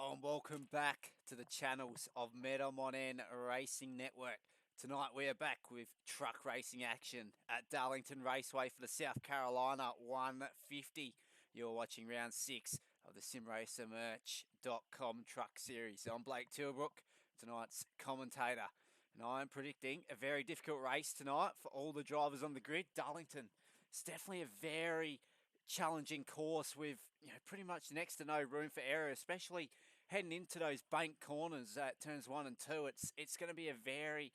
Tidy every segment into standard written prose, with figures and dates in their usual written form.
Hello and welcome back to the channels of Metamon Racing Network. Tonight we are back with truck racing action at Darlington Raceway for the South Carolina 150. You're watching round 6 of the Simracermerch.com truck series. I'm Blake Tilbrook, tonight's commentator, and I'm predicting a very difficult race tonight for all the drivers on the grid. Darlington, it's definitely a very challenging course with pretty much next to no room for error, especially heading into those bank corners at turns 1 and 2. It's going to be a very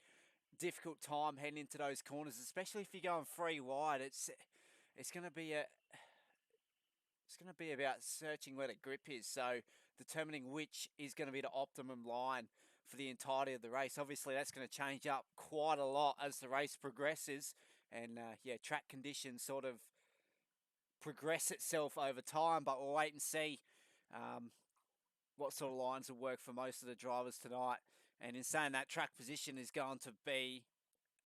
difficult time heading into those corners, especially if you're going 3 wide. It's going to be about searching where the grip is, so determining which is going to be the optimum line for the entirety of the race. Obviously, that's going to change up quite a lot as the race progresses, and track conditions sort of progress itself over time, but we'll wait and see what sort of lines will work for most of the drivers tonight. And in saying that, track position is going to be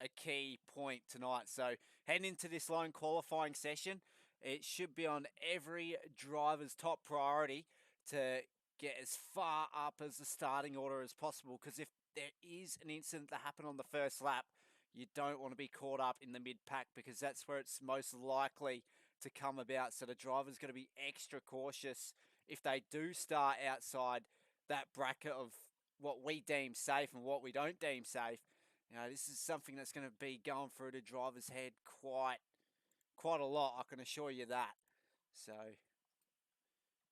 a key point tonight. So heading into this lone qualifying session, it should be on every driver's top priority to get as far up as the starting order as possible, because if there is an incident that happened on the first lap, you don't want to be caught up in the mid-pack, because that's where it's most likely to come about. So the driver's going to be extra cautious if they do start outside that bracket of what we deem safe and what we don't deem safe. This is something that's going to be going through the driver's head quite a lot, I can assure you that. So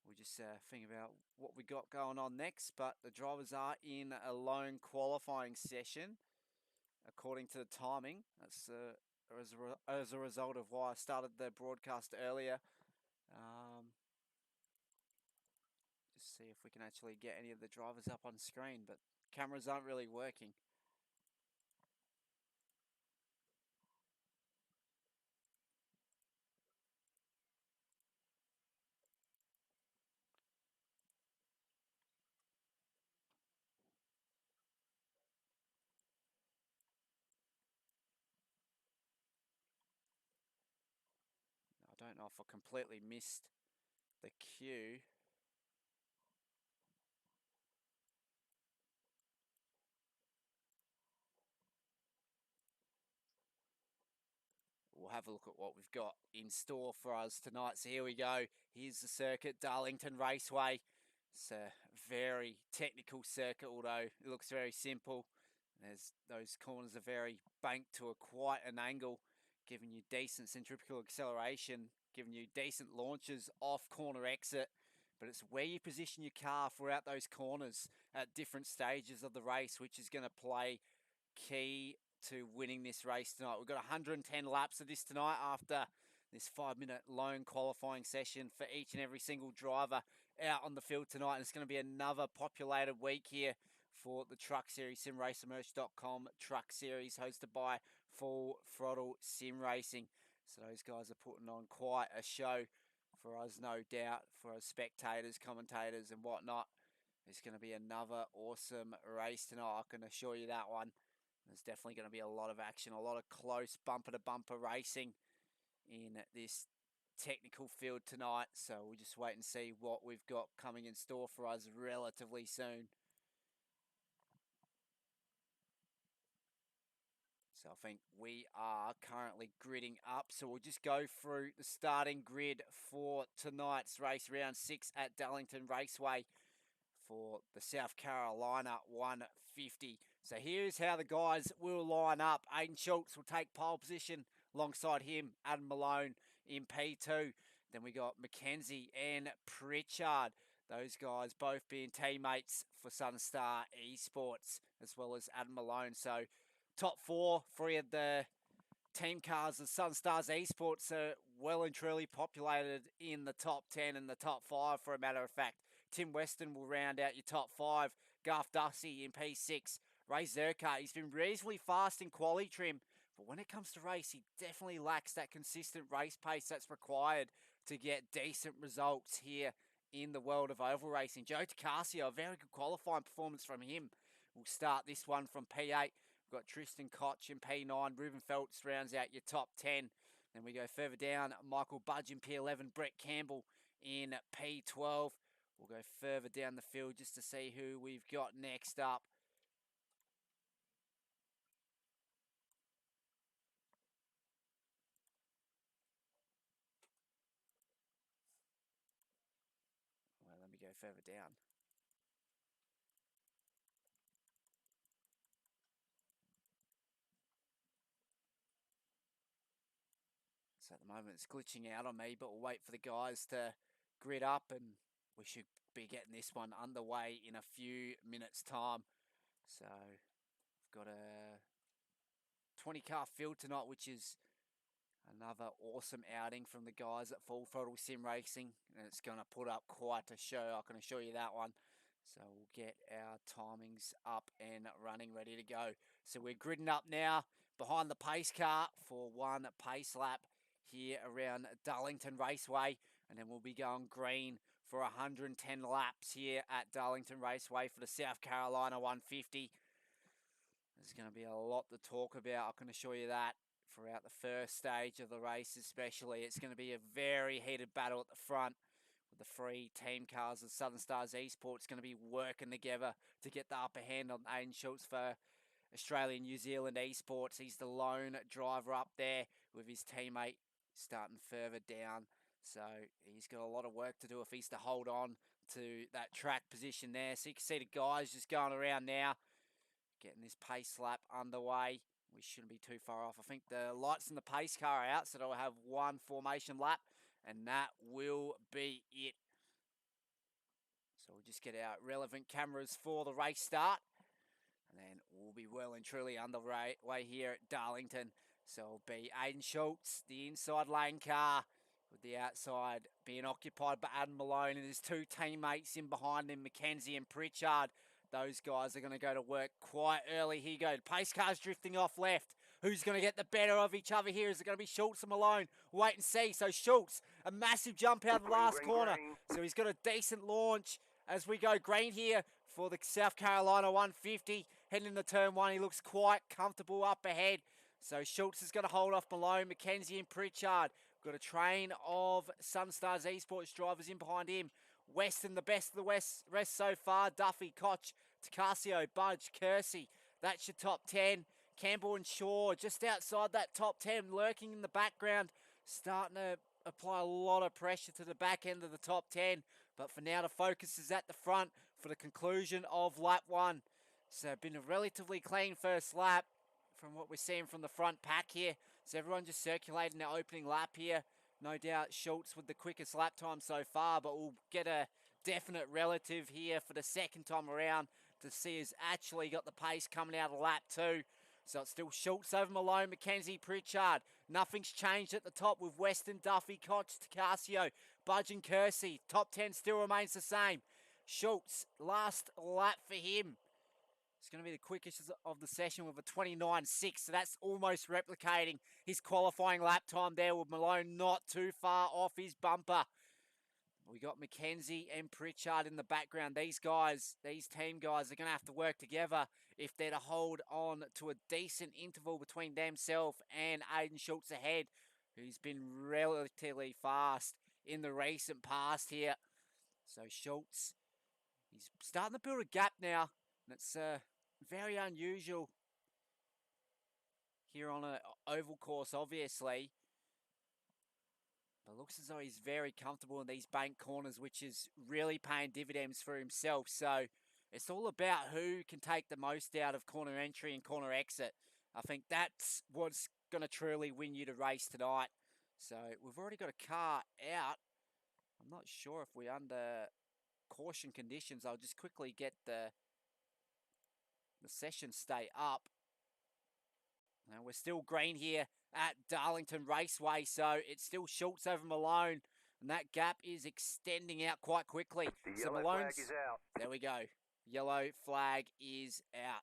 we'll just think about what we got going on next. But the drivers are in a lone qualifying session, according to the timing. That's as a result of why I started the broadcast earlier. Just see if we can actually get any of the drivers up on screen, but cameras aren't really working. I don't know if I completely missed the queue. We'll have a look at what we've got in store for us tonight. So here we go. Here's the circuit, Darlington Raceway. It's a very technical circuit, although it looks very simple. Those corners are very banked to quite an angle, giving you decent centrifugal acceleration, giving you decent launches off corner exit. But it's where you position your car throughout those corners at different stages of the race, which is going to play key to winning this race tonight. We've got 110 laps of this tonight after this 5-minute lone qualifying session for each and every single driver out on the field tonight. And it's going to be another populated week here for the Truck Series, Simracermerch.com Truck Series, hosted by Full Throttle Sim Racing. So those guys are putting on quite a show for us, no doubt, for us spectators, commentators and whatnot. It's going to be another awesome race tonight, I can assure you that one. There's definitely going to be a lot of action, a lot of close bumper-to-bumper racing in this technical field tonight. So we'll just wait and see what we've got coming in store for us relatively soon. So I think we are currently gridding up. So we'll just go through the starting grid for tonight's race, round 6 at Darlington Raceway for the South Carolina 150. So here's how the guys will line up. Aiden Schultz will take pole position alongside him, Adam Malone in P2. Then we got Mackenzie and Pritchard. Those guys both being teammates for Sunstar Esports, as well as Adam Malone. So top 4, 3 of the team cars of Sunstars Esports are well and truly populated in the top 10 and the top 5, for a matter of fact. Tim Weston will round out your top 5. Garth Dussy in P6. Ray Zerka, he's been reasonably fast in quali trim, but when it comes to race, he definitely lacks that consistent race pace that's required to get decent results here in the world of oval racing. Joe Tacasio, a very good qualifying performance from him. We'll start this one from P8. We've got Tristan Koch in P9. Ruben Phelps rounds out your top 10. Then we go further down. Michael Budge in P11. Brett Campbell in P12. We'll go further down the field just to see who we've got next up. Well, let me go further down. So at the moment it's glitching out on me, but we'll wait for the guys to grid up and we should be getting this one underway in a few minutes' time. So I've got a 20-car field tonight, which is another awesome outing from the guys at Full Throttle Simracing, and it's going to put up quite a show, I can assure you that one. So we'll get our timings up and running, ready to go. So we're gridding up now behind the pace car for one pace lap here around Darlington Raceway, and then we'll be going green for 110 laps here at Darlington Raceway for the South Carolina 150. There's going to be a lot to talk about, I can assure you that, throughout the first stage of the race especially. It's going to be a very heated battle at the front with the three team cars of Southern Stars Esports going to be working together to get the upper hand on Aiden Schultz for Australian New Zealand Esports. He's the lone driver up there with his teammate starting further down. So he's got a lot of work to do if he's to hold on to that track position there. So you can see the guys just going around now, getting this pace lap underway. We shouldn't be too far off. I think the lights in the pace car are out, so they'll have one formation lap, and that will be it. So we'll just get our relevant cameras for the race start, and then we'll be well and truly underway here at Darlington. So it'll be Aiden Schultz, the inside lane car, with the outside being occupied by Adam Malone and his two teammates in behind him, Mackenzie and Pritchard. Those guys are going to go to work quite early. Here you go. The pace car's drifting off left. Who's going to get the better of each other here? Is it going to be Schultz and Malone? Wait and see. So Schultz, a massive jump out of the last corner. So he's got a decent launch as we go green here for the South Carolina 150. Heading into turn one, he looks quite comfortable up ahead. So Schultz is going to hold off Malone, Mackenzie and Pritchard. Got a train of Sunstars Esports drivers in behind him. Weston, the best of the rest so far. Duffy, Koch, Tacasio, Budge, Kersey. That's your top 10. Campbell and Shaw just outside that top 10, lurking in the background, starting to apply a lot of pressure to the back end of the top 10. But for now, the focus is at the front for the conclusion of lap one. So been a relatively clean first lap from what we're seeing from the front pack here. So everyone just circulating their opening lap here. No doubt Schultz with the quickest lap time so far, but we'll get a definite relative here for the second time around to see who's actually got the pace coming out of lap two. So it's still Schultz over Malone, Mackenzie, Pritchard. Nothing's changed at the top with Weston, Duffy, Koch, Tacasio, Budge and Kersey. Top 10 still remains the same. Schultz, last lap for him. It's going to be the quickest of the session with a 29.6, so that's almost replicating his qualifying lap time there with Malone not too far off his bumper. We got Mackenzie and Pritchard in the background. These guys, these team guys, are going to have to work together if they're to hold on to a decent interval between themselves and Aiden Schultz ahead, who's been relatively fast in the recent past here. So Schultz, he's starting to build a gap now, and it's very unusual here on an oval course, obviously. But it looks as though he's very comfortable in these bank corners, which is really paying dividends for himself. So it's all about who can take the most out of corner entry and corner exit. I think that's what's going to truly win you the race tonight. So we've already got a car out. I'm not sure if we're under caution conditions. I'll just quickly get the session stay up. Now we're still green here at Darlington Raceway, so it's still Schultz over Malone, and that gap is extending out quite quickly. The So yellow Malone's, flag is out. there we go. Yellow flag is out.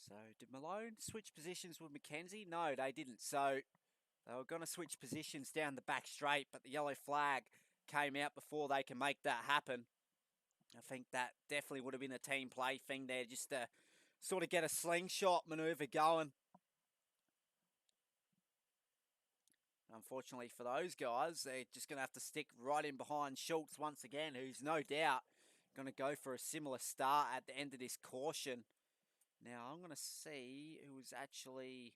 So did Malone switch positions with Mackenzie? No, they didn't. So they were going to switch positions down the back straight, but the yellow flag came out before they can make that happen. I think that definitely would have been a team play thing there, just to sort of get a slingshot maneuver going. Unfortunately for those guys, they're just going to have to stick right in behind Schultz once again, who's no doubt going to go for a similar start at the end of this caution. Now, I'm going to see who was actually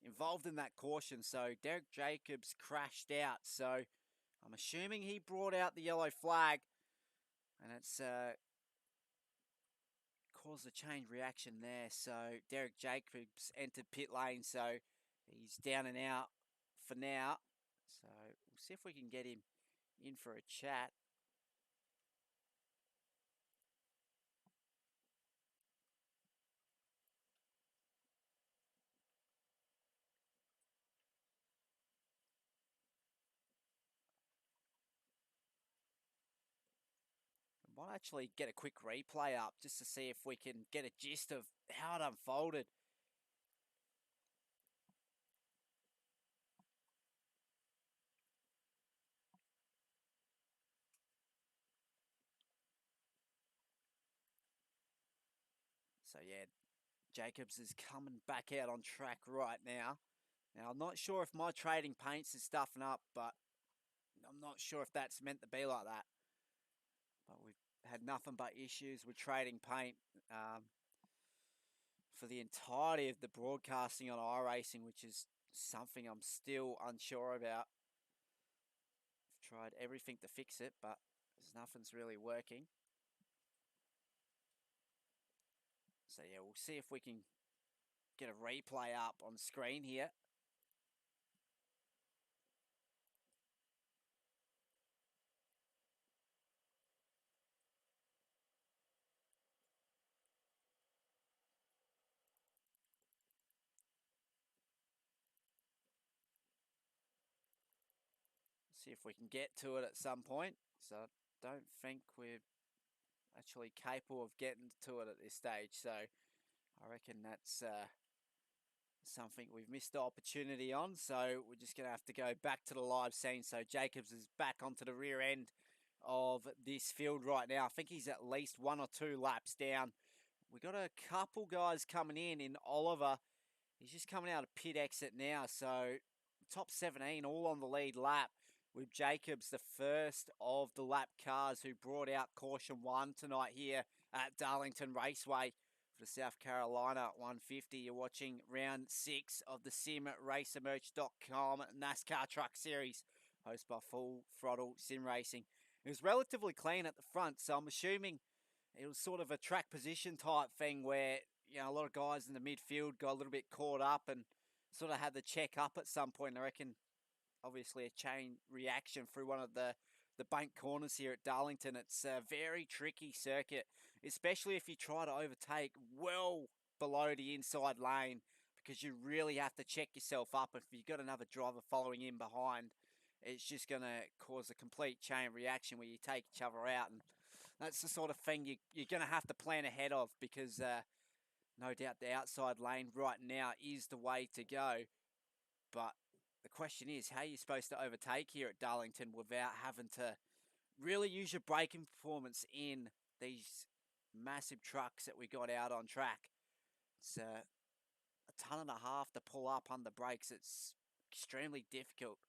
involved in that caution. So, Derek Jacobs crashed out. So, I'm assuming he brought out the yellow flag, and it's caused a chain reaction there. So, Derek Jacobs entered pit lane. So, he's down and out for now. So, we'll see if we can get him in for a chat. Might actually get a quick replay up just to see if we can get a gist of how it unfolded. So yeah, Jacobs is coming back out on track right now. Now I'm not sure if my trading paints is stuffing up, but I'm not sure if that's meant to be like that. But we've had nothing but issues with trading paint for the entirety of the broadcasting on iRacing, which is something I'm still unsure about. I've tried everything to fix it, but nothing's really working. So yeah, we'll see if we can get a replay up on screen here. See if we can get to it at some point. So I don't think we're actually capable of getting to it at this stage. So I reckon that's something we've missed the opportunity on. So we're just going to have to go back to the live scene. So Jacobs is back onto the rear end of this field right now. I think he's at least 1 or 2 laps down. We got a couple guys coming in Oliver. He's just coming out of pit exit now. So top 17 all on the lead lap, with Jacobs the first of the lap cars who brought out caution 1 tonight here at Darlington Raceway for the South Carolina 150. You're watching round 6 of the Simracermerch.com NASCAR Truck Series, hosted by Full Throttle Simracing. It was relatively clean at the front, so I'm assuming it was sort of a track position type thing where, you know, a lot of guys in the midfield got a little bit caught up and sort of had to check up at some point. I reckon obviously a chain reaction through one of the bank corners here at Darlington. It's a very tricky circuit, especially if you try to overtake well below the inside lane, because you really have to check yourself up. If you've got another driver following in behind, it's just going to cause a complete chain reaction where you take each other out. And that's the sort of thing you're going to have to plan ahead of, because no doubt the outside lane right now is the way to go. But the question is, how are you supposed to overtake here at Darlington without having to really use your braking performance in these massive trucks that we got out on track? It's a ton and a half to pull up under brakes. It's extremely difficult.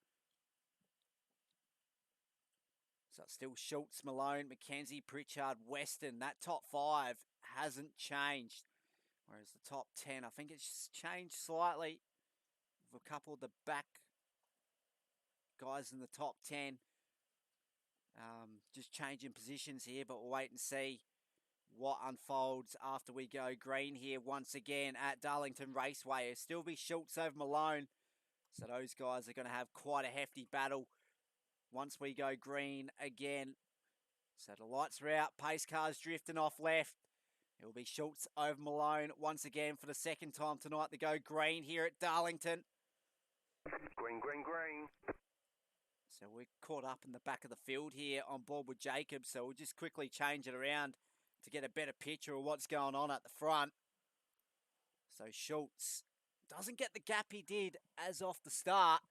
So it's still Schultz, Malone, McKenzie, Pritchard, Weston. That top 5 hasn't changed. Whereas the top 10, I think it's changed slightly with a couple of the back guys in the top 10. Just changing positions here, but we'll wait and see what unfolds after we go green here once again at Darlington Raceway. It'll still be Schultz over Malone. So those guys are going to have quite a hefty battle once we go green again. So the lights are out. Pace cars drifting off left. It will be Schultz over Malone once again for the second time tonight to go green here at Darlington. Green, green, green. So we're caught up in the back of the field here on board with Jacobs. So we'll just quickly change it around to get a better picture of what's going on at the front. So Schultz doesn't get the gap he did as off the start.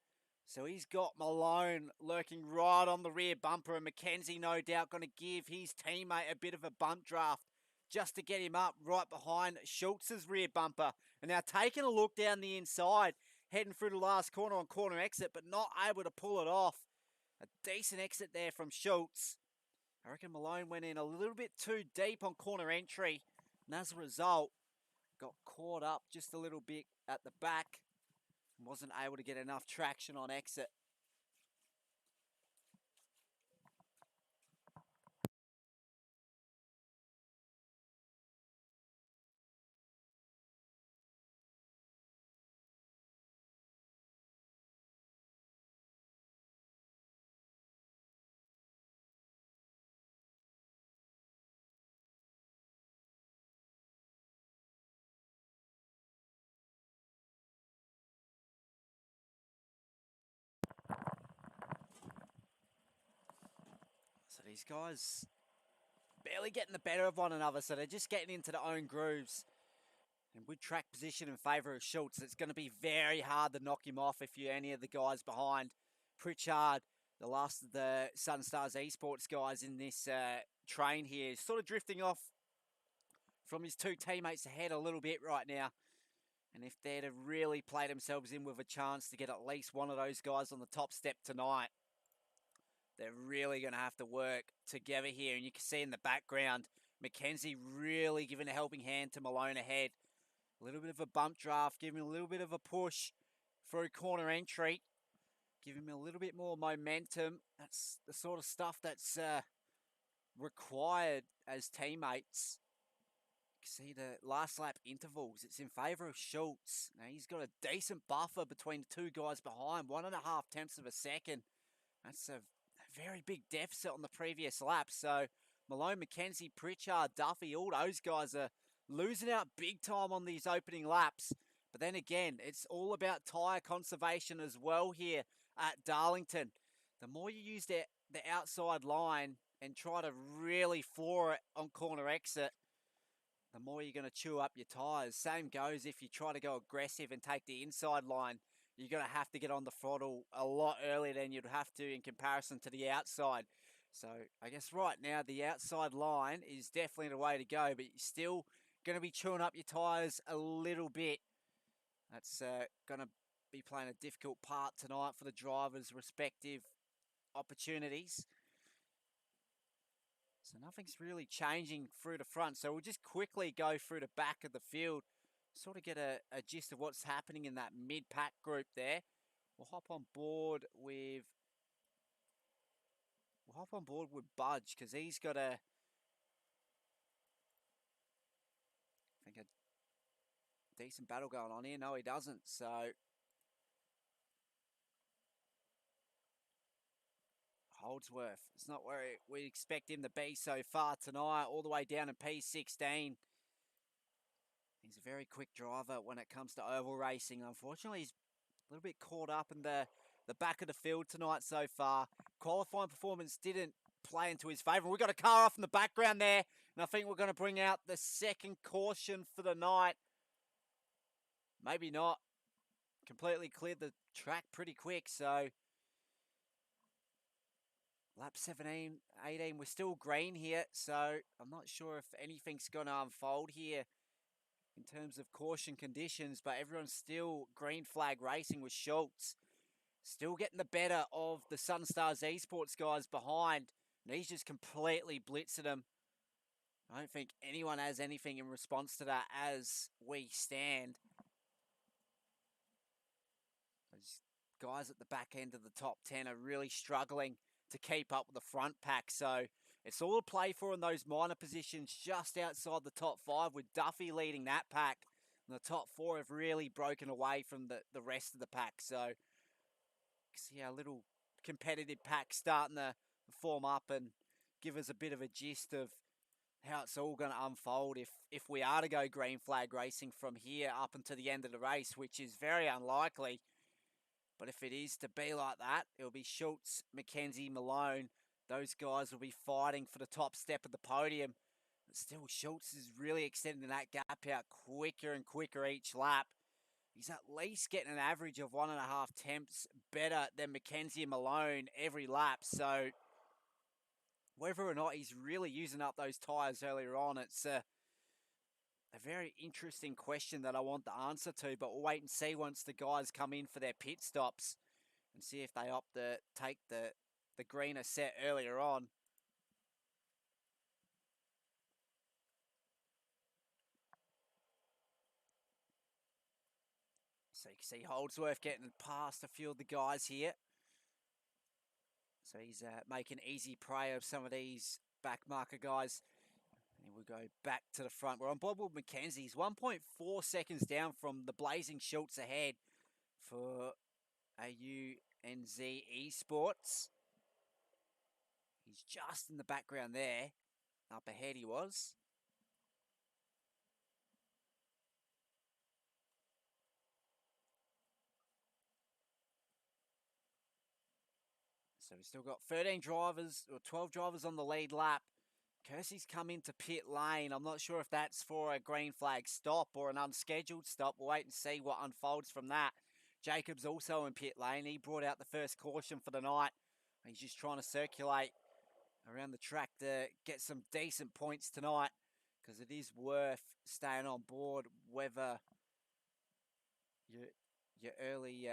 So he's got Malone lurking right on the rear bumper, and McKenzie no doubt going to give his teammate a bit of a bump draft just to get him up right behind Schultz's rear bumper. And now taking a look down the inside, heading through the last corner on corner exit, but not able to pull it off. A decent exit there from Schultz. I reckon Malone went in a little bit too deep on corner entry, and as a result, got caught up just a little bit at the back and wasn't able to get enough traction on exit. So these guys barely getting the better of one another, so they're just getting into their own grooves. And with track position in favour of Schultz, it's going to be very hard to knock him off if you're any of the guys behind. Pritchard, the last of the Sunstars Esports guys in this train here, is sort of drifting off from his two teammates ahead a little bit right now. And if they're to really play themselves in with a chance to get at least one of those guys on the top step tonight, they're really going to have to work together here. And you can see in the background, Mackenzie really giving a helping hand to Malone ahead. A little bit of a bump draft, giving him a little bit of a push through corner entry. Giving him a little bit more momentum. That's the sort of stuff that's required as teammates. See the last lap intervals, it's in favour of Schultz. Now he's got a decent buffer between the two guys behind, 1.5 tenths of a second. That's a very big deficit on the previous lap. So Malone, McKenzie, Pritchard, Duffy, all those guys are losing out big time on these opening laps. But then again, it's all about tyre conservation as well here at Darlington. The more you use the outside line and try to really floor it on corner exit, the more you're going to chew up your tyres. Same goes if you try to go aggressive and take the inside line. You're going to have to get on the throttle a lot earlier than you'd have to in comparison to the outside. So I guess right now the outside line is definitely the way to go, but you're still going to be chewing up your tyres a little bit. That's going to be playing a difficult part tonight for the drivers' respective opportunities. So nothing's really changing through the front. So we'll just quickly go through the back of the field, sort of get a gist of what's happening in that mid-pack group there. We'll hop on board with Budge because he's got a decent battle going on here. No, he doesn't. So Holdsworth, it's not where we expect him to be so far tonight, all the way down in P16. He's a very quick driver when it comes to oval racing. Unfortunately, he's a little bit caught up in the back of the field tonight so far. Qualifying performance didn't play into his favour. We've got a car off in the background there, and I think we're going to bring out the second caution for the night. Maybe not. Completely cleared the track pretty quick, so lap 17, 18, we're still green here, so I'm not sure if anything's going to unfold here in terms of caution conditions, but everyone's still green flag racing with Schultz. Still getting the better of the Sunstars Esports guys behind, and he's just completely blitzing them. I don't think anyone has anything in response to that as we stand. Those guys at the back end of the top 10 are really struggling to keep up with the front pack, so it's all to play for in those minor positions just outside the top 5 with Duffy leading that pack. And the top 4 have really broken away from the rest of the pack, so see our little competitive pack starting to form up and give us a bit of a gist of how it's all going to unfold if we are to go green flag racing from here up until the end of the race, which is very unlikely. But if it is to be like that, it'll be Schultz, McKenzie, Malone. Those guys will be fighting for the top step of the podium. But still, Schultz is really extending that gap out quicker and quicker each lap. He's at least getting an average of 1.5 tenths better than McKenzie and Malone every lap. So whether or not he's really using up those tyres earlier on, it's a very interesting question that I want the answer to, but we'll wait and see once the guys come in for their pit stops and see if they opt to take the greener set earlier on. So you can see Holdsworth getting past a few of the guys here. So he's making easy prey of some of these back marker guys. And we'll go back to the front. We're on Bob Wood Mackenzie. He's 1.4 seconds down from the Blazing Schultz ahead for AUNZ Esports. He's just in the background there. Up ahead he was. So we've still got 13 drivers or 12 drivers on the lead lap. Kersey's come into pit lane. I'm not sure if that's for a green flag stop or an unscheduled stop. We'll wait and see what unfolds from that. Jacob's also in pit lane. He brought out the first caution for the night. He's just trying to circulate around the track to get some decent points tonight, because it is worth staying on board whether your early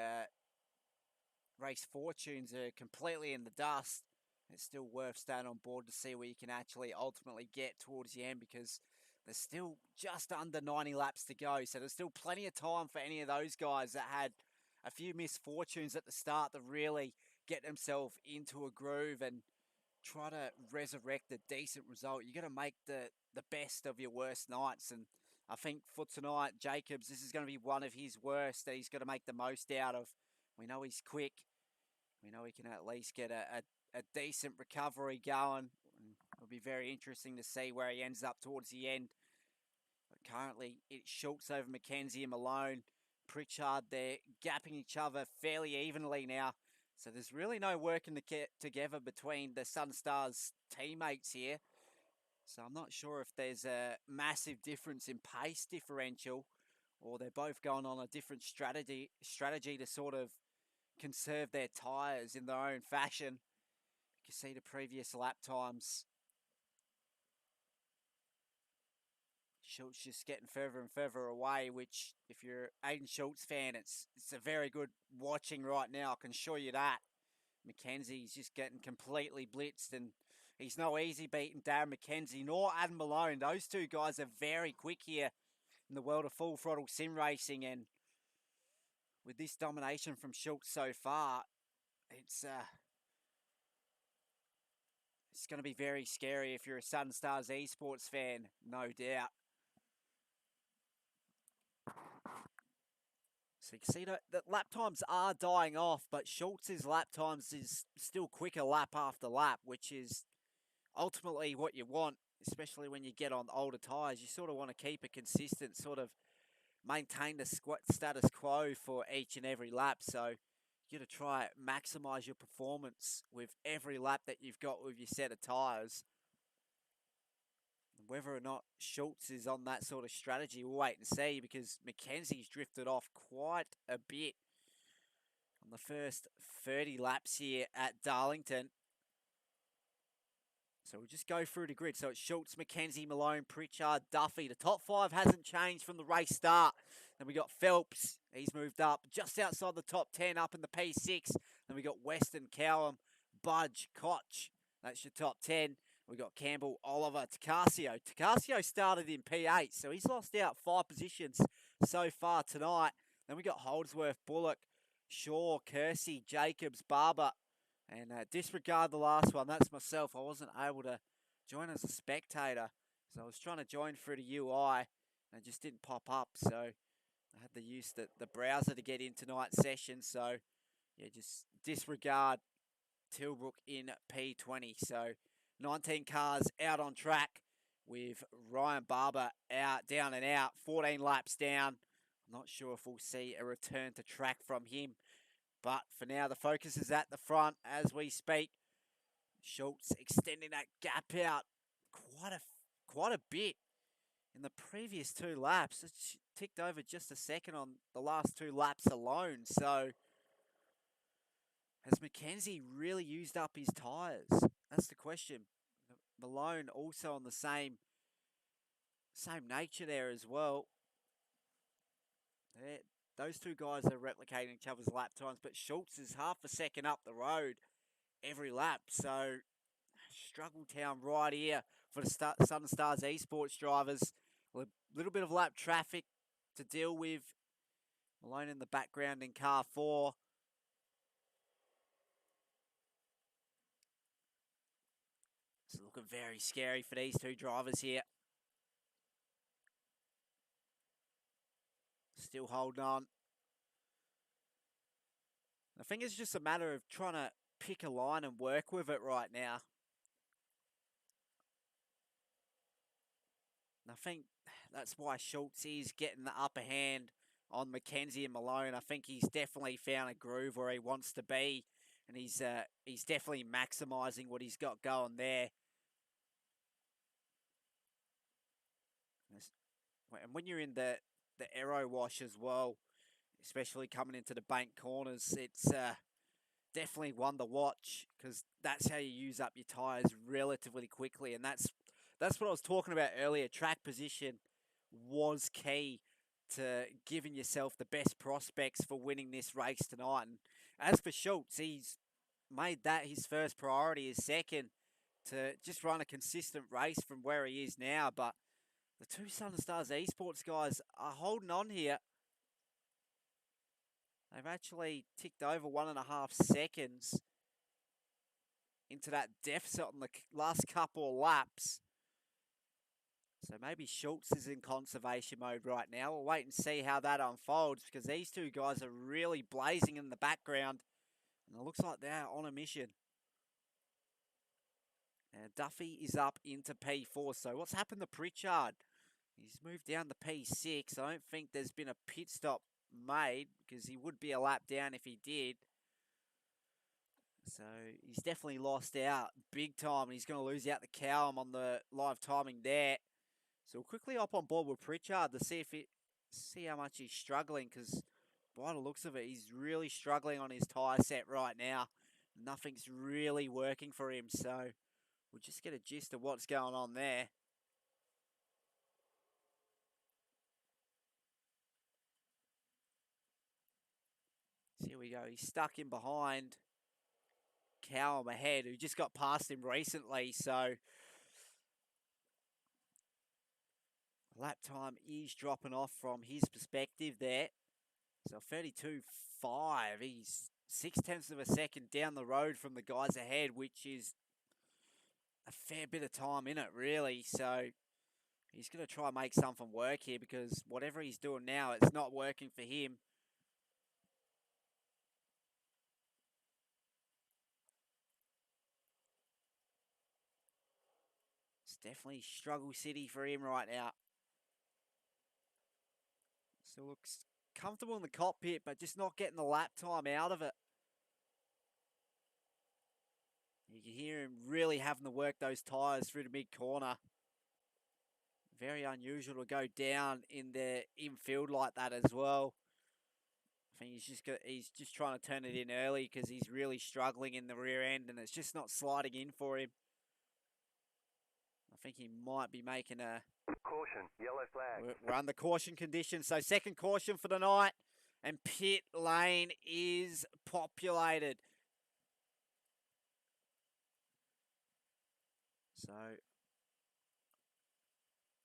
race fortunes are completely in the dust. It's still worth staying on board to see where you can actually ultimately get towards the end, because there's still just under 90 laps to go. So there's still plenty of time for any of those guys that had a few misfortunes at the start to really get themselves into a groove and try to resurrect a decent result. You got to make the best of your worst nights. And I think for tonight, Jacobs, this is going to be one of his worst that he's got to make the most out of. We know he's quick. We know he can at least get a decent recovery going. And it'll be very interesting to see where he ends up towards the end. But currently, it's Schultz over Mackenzie and Malone. Pritchard, they're gapping each other fairly evenly now. So there's really no working together between the Sun Stars teammates here. So I'm not sure if there's a massive difference in pace differential, or they're both going on a different strategy to sort of conserve their tyres in their own fashion. You can see the previous lap times. Schultz just getting further and further away, which if you're an Aiden Schultz fan, it's a very good watching right now, I can assure you that. Mackenzie's just getting completely blitzed, and he's no easy beating Darren Mackenzie nor Adam Malone. Those two guys are very quick here in the world of full throttle sim racing, and with this domination from Schultz so far, it's going to be very scary if you're a Sun Stars Esports fan, no doubt. So you can see that lap times are dying off, but Schultz's lap times is still quicker lap after lap, which is ultimately what you want, especially when you get on older tyres. You sort of want to keep a consistent sort of maintain the status quo for each and every lap. So you got to try maximise your performance with every lap that you've got with your set of tyres. Whether or not Schultz is on that sort of strategy, we'll wait and see, because Mackenzie's drifted off quite a bit on the first 30 laps here at Darlington. So we'll just go through the grid. So it's Schultz, Mackenzie, Malone, Pritchard, Duffy. The top five hasn't changed from the race start. Then we got Phelps. He's moved up just outside the top 10 up in the P6. Then we got Weston, Callum, Budge, Koch. That's your top 10. We got Campbell, Oliver, Tacasio. Tacasio started in P8, so he's lost out 5 positions so far tonight. Then we got Holdsworth, Bullock, Shaw, Kersey, Jacobs, Barber. And disregard the last one. That's myself. I wasn't able to join as a spectator, so I was trying to join through the UI, and it just didn't pop up. So I had to use the browser to get in tonight's session. So yeah, just disregard Tilbrook in P20. So 19 cars out on track with Ryan Barber down and out, 14 laps down. I'm not sure if we'll see a return to track from him. But for now, the focus is at the front as we speak. Schultz extending that gap out quite a bit in the previous 2 laps. It's ticked over just a second on the last 2 laps alone. So has Mackenzie really used up his tyres? That's the question. Malone also on the same same nature there as well. Those two guys are replicating each other's lap times, but Schultz is half a second up the road every lap. So, struggle town right here for the Southern Stars Esports drivers. A little bit of lap traffic to deal with. Malone in the background in car 4. It's looking very scary for these two drivers here. Still holding on. I think it's just a matter of trying to pick a line and work with it right now. And I think that's why Schultz is getting the upper hand on Mackenzie and Malone. I think he's definitely found a groove where he wants to be, and he's definitely maximising what he's got going there. And when you're in the aero wash as well, especially coming into the bank corners, it's definitely one to watch because that's how you use up your tyres relatively quickly, and that's what I was talking about earlier. Track position was key to giving yourself the best prospects for winning this race tonight. And as for Schultz, he's made that his first priority, his second, to just run a consistent race from where he is now. But the two Southern Stars Esports guys are holding on here. They've actually ticked over 1.5 seconds into that deficit on the last couple of laps. So maybe Schultz is in conservation mode right now. We'll wait and see how that unfolds because these two guys are really blazing in the background. And it looks like they're on a mission. And Duffy is up into P4. So what's happened to Pritchard? He's moved down to P6. I don't think there's been a pit stop made because he would be a lap down if he did. So he's definitely lost out big time. And he's going to lose out the Cowham on the live timing there. So we'll quickly hop on board with Pritchard to see how much he's struggling, because by the looks of it, he's really struggling on his tyre set right now. Nothing's really working for him, so we'll just get a gist of what's going on there. So here we go. He's stuck in behind Cowham ahead, who just got past him recently, so lap time is dropping off from his perspective there. So 32.5, he's 0.6 of a second down the road from the guys ahead, which is a fair bit of time in it, really. So he's going to try and make something work here because whatever he's doing now, it's not working for him. It's definitely struggle city for him right now. Still looks comfortable in the cockpit, but just not getting the lap time out of it. You can hear him really having to work those tyres through the mid-corner. Very unusual to go down in the infield like that as well. I think he's just trying to turn it in early because he's really struggling in the rear end and it's just not sliding in for him. I think he might be making a... Caution, yellow flag. We're under caution conditions, so second caution for the night. And pit lane is populated. So,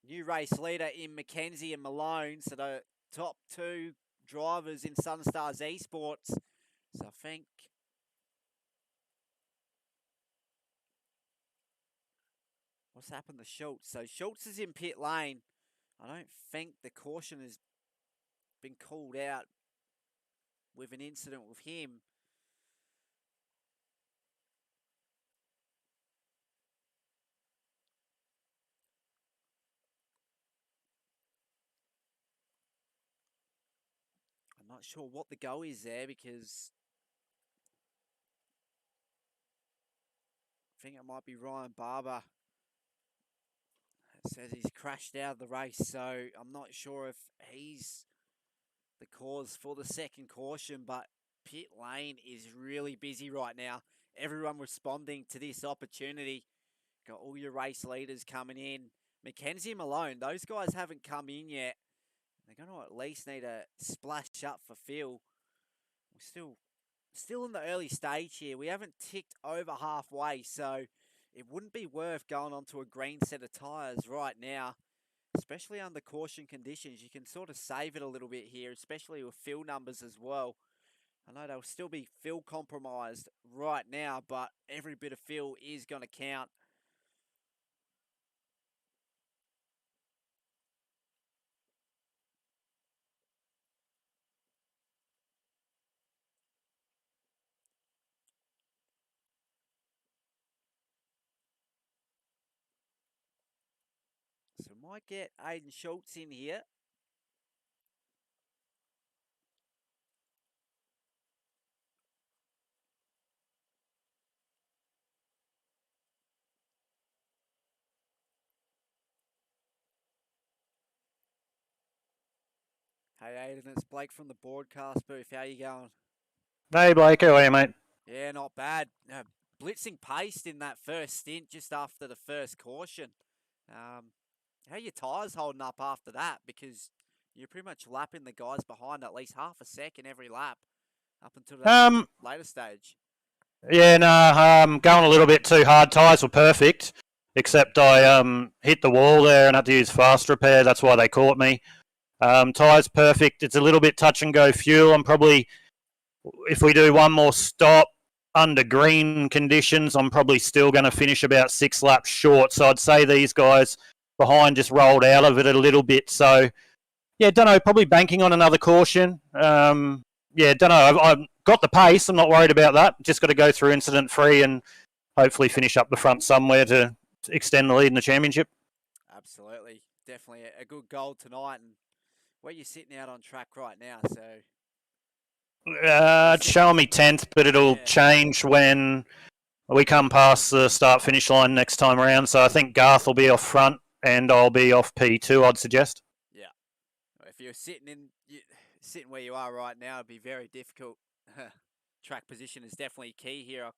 new race leader in Mackenzie and Malone. So the top two drivers in Sun Stars Esports. So I think what's happened to Schultz? So Schultz is in pit lane. I don't think the caution has been called out with an incident with him. I'm not sure what the go is there because I think it might be Ryan Barber. It says he's crashed out of the race, so I'm not sure if he's the cause for the second caution, but pit lane is really busy right now. Everyone responding to this opportunity. Got all your race leaders coming in. Mackenzie and Malone, those guys haven't come in yet. They're going to at least need a splash up for Phil. We're still in the early stage here. We haven't ticked over halfway, so it wouldn't be worth going onto a green set of tyres right now, especially under caution conditions. You can sort of save it a little bit here, especially with fill numbers as well. I know they'll still be fill compromised right now, but every bit of fill is going to count. So might get Aiden Schultz in here. Hey Aiden, it's Blake from the broadcast booth. How you going? Hey Blake, how are you, mate? Yeah, not bad. Blitzing paced in that first stint just after the first caution. How are your tyres holding up after that? Because you're pretty much lapping the guys behind at least half a second every lap up until that later stage. Yeah, no, going a little bit too hard. Tyres were perfect, except I hit the wall there and had to use fast repair. That's why they caught me. Tyres perfect. It's a little bit touch and go fuel. I'm probably, if we do one more stop under green conditions, I'm probably still going to finish about 6 laps short. So I'd say these guys behind just rolled out of it a little bit. So yeah, don't know. Probably banking on another caution. Yeah, don't know. I've got the pace. I'm not worried about that. Just got to go through incident free and hopefully finish up the front somewhere to extend the lead in the championship. Absolutely. Definitely a good goal tonight. And where you're sitting out on track right now, so... It's showing me 10th, but it'll change when we come past the start-finish line next time around. So I think Garth will be off front and I'll be off P2, I'd suggest. Yeah. If you're sitting where you are right now, it'd be very difficult. Track position is definitely key here.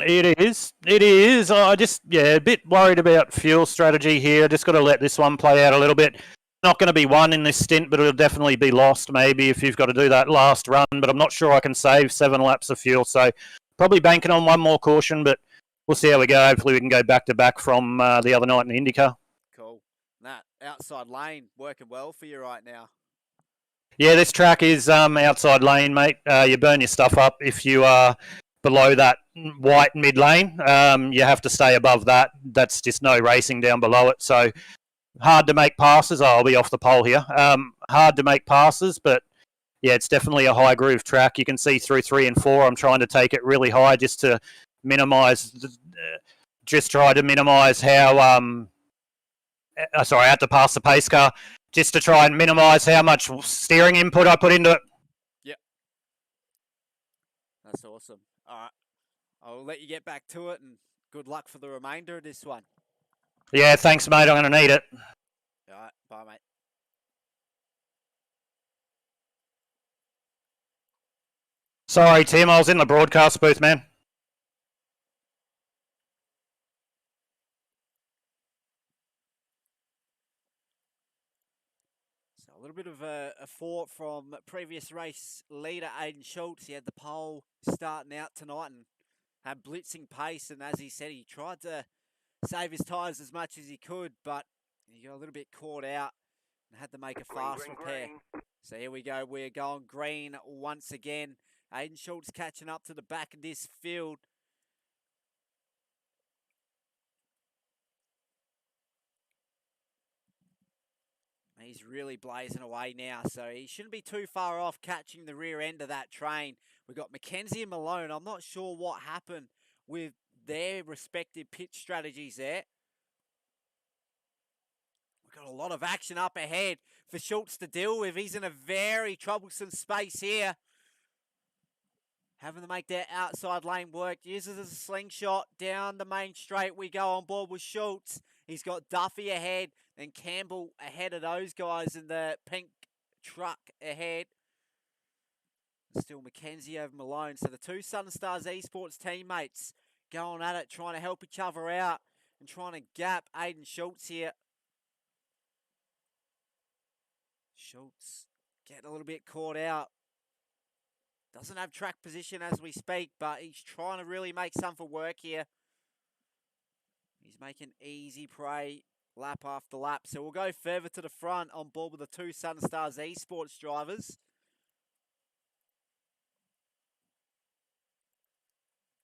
It is. I just, a bit worried about fuel strategy here. Just got to let this one play out a little bit. Not going to be won in this stint, but it'll definitely be lost maybe if you've got to do that last run. But I'm not sure I can save 7 laps of fuel. So probably banking on one more caution, but we'll see how we go. Hopefully we can go back-to-back from the other night in the IndyCar. Cool. That outside lane working well for you right now. Yeah, this track is outside lane, mate. You burn your stuff up if you are below that white mid lane. You have to stay above that. That's just no racing down below it. So hard to make passes. I'll be off the pole here. Hard to make passes, but yeah, it's definitely a high groove track. You can see through 3 and 4. I'm trying to take it really high just to minimise. Try to minimise how. Sorry, I had to pass the pace car just to try and minimise how much steering input I put into it. Yep. That's awesome. All right. I'll let you get back to it, and good luck for the remainder of this one. Yeah, thanks, mate. I'm going to need it. All right. Bye, mate. Sorry, Tim. I was in the broadcast booth, man. So a little bit of a thought from previous race leader Aiden Schultz. He had the pole starting out tonight and had blitzing pace. And as he said, he tried to save his tyres as much as he could, but he got a little bit caught out and had to make a fast repair. So here we go. We're going green once again. Aiden Schultz catching up to the back of this field. He's really blazing away now, so he shouldn't be too far off catching the rear end of that train. We've got Mackenzie and Malone. I'm not sure what happened with their respective pit strategies there. We've got a lot of action up ahead for Schultz to deal with. He's in a very troublesome space here. Having to make that outside lane work. Uses a slingshot down the main straight. We go on board with Schultz. He's got Duffy ahead and Campbell ahead of those guys in the pink truck ahead. Still Mackenzie over Malone. So the two Southern Stars Esports teammates going at it, trying to help each other out. and trying to gap Aiden Schultz here. Schultz getting a little bit caught out. Doesn't have track position as we speak, but he's trying to really make something work here. He's making easy prey lap after lap. So we'll go further to the front on board with the two Sunstars Esports drivers.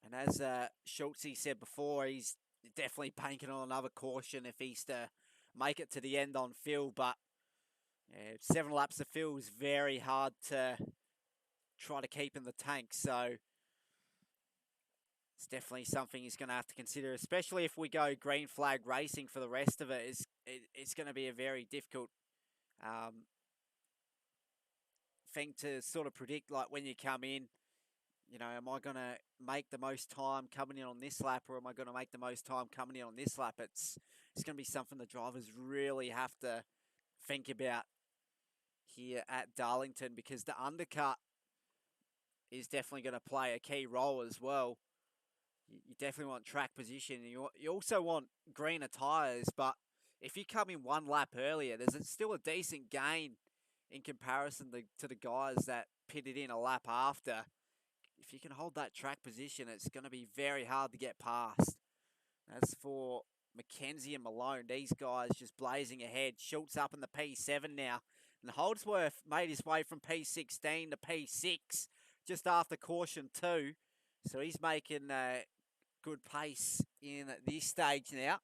And as Schultz said before, he's definitely banking on another caution if he's to make it to the end on Phil. But 7 laps of Phil is very hard to try to keep in the tank. So it's definitely something he's going to have to consider, especially if we go green flag racing for the rest of it. It's going to be a very difficult thing to sort of predict, like when you come in. You know, am I going to make the most time coming in on this lap, or am I going to make the most time coming in on this lap? It's going to be something the drivers really have to think about here at Darlington, because the undercut is definitely going to play a key role as well. You definitely want track position. You also want greener tyres, but if you come in 1 lap earlier, there's still a decent gain in comparison to the guys that pitted in a lap after. If you can hold that track position, it's going to be very hard to get past. As for Mackenzie and Malone, these guys just blazing ahead. Schultz up in the P7 now. And Holdsworth made his way from P16 to P6 just after caution 2. So he's making good pace in this stage now.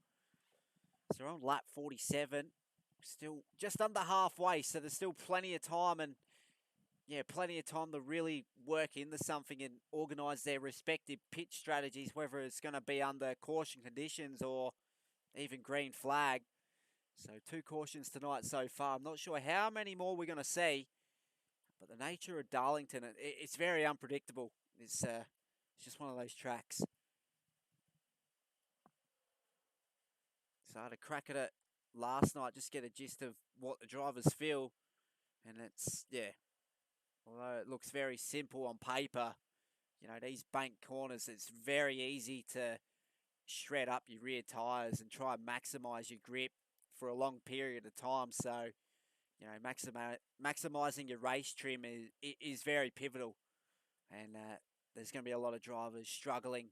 So we're on lap 47. Still just under halfway, so there's still plenty of time, and plenty of time to really work into something and organise their respective pit strategies, whether it's going to be under caution conditions or even green flag. So 2 cautions tonight so far. I'm not sure how many more we're going to see, but the nature of Darlington, it's very unpredictable. It's just one of those tracks. So I had a crack at it last night, just get a gist of what the drivers feel, and it's, although it looks very simple on paper, you know, these bank corners, it's very easy to shred up your rear tyres and try and maximise your grip for a long period of time. So, you know, maximising your race trim is very pivotal. And there's going to be a lot of drivers struggling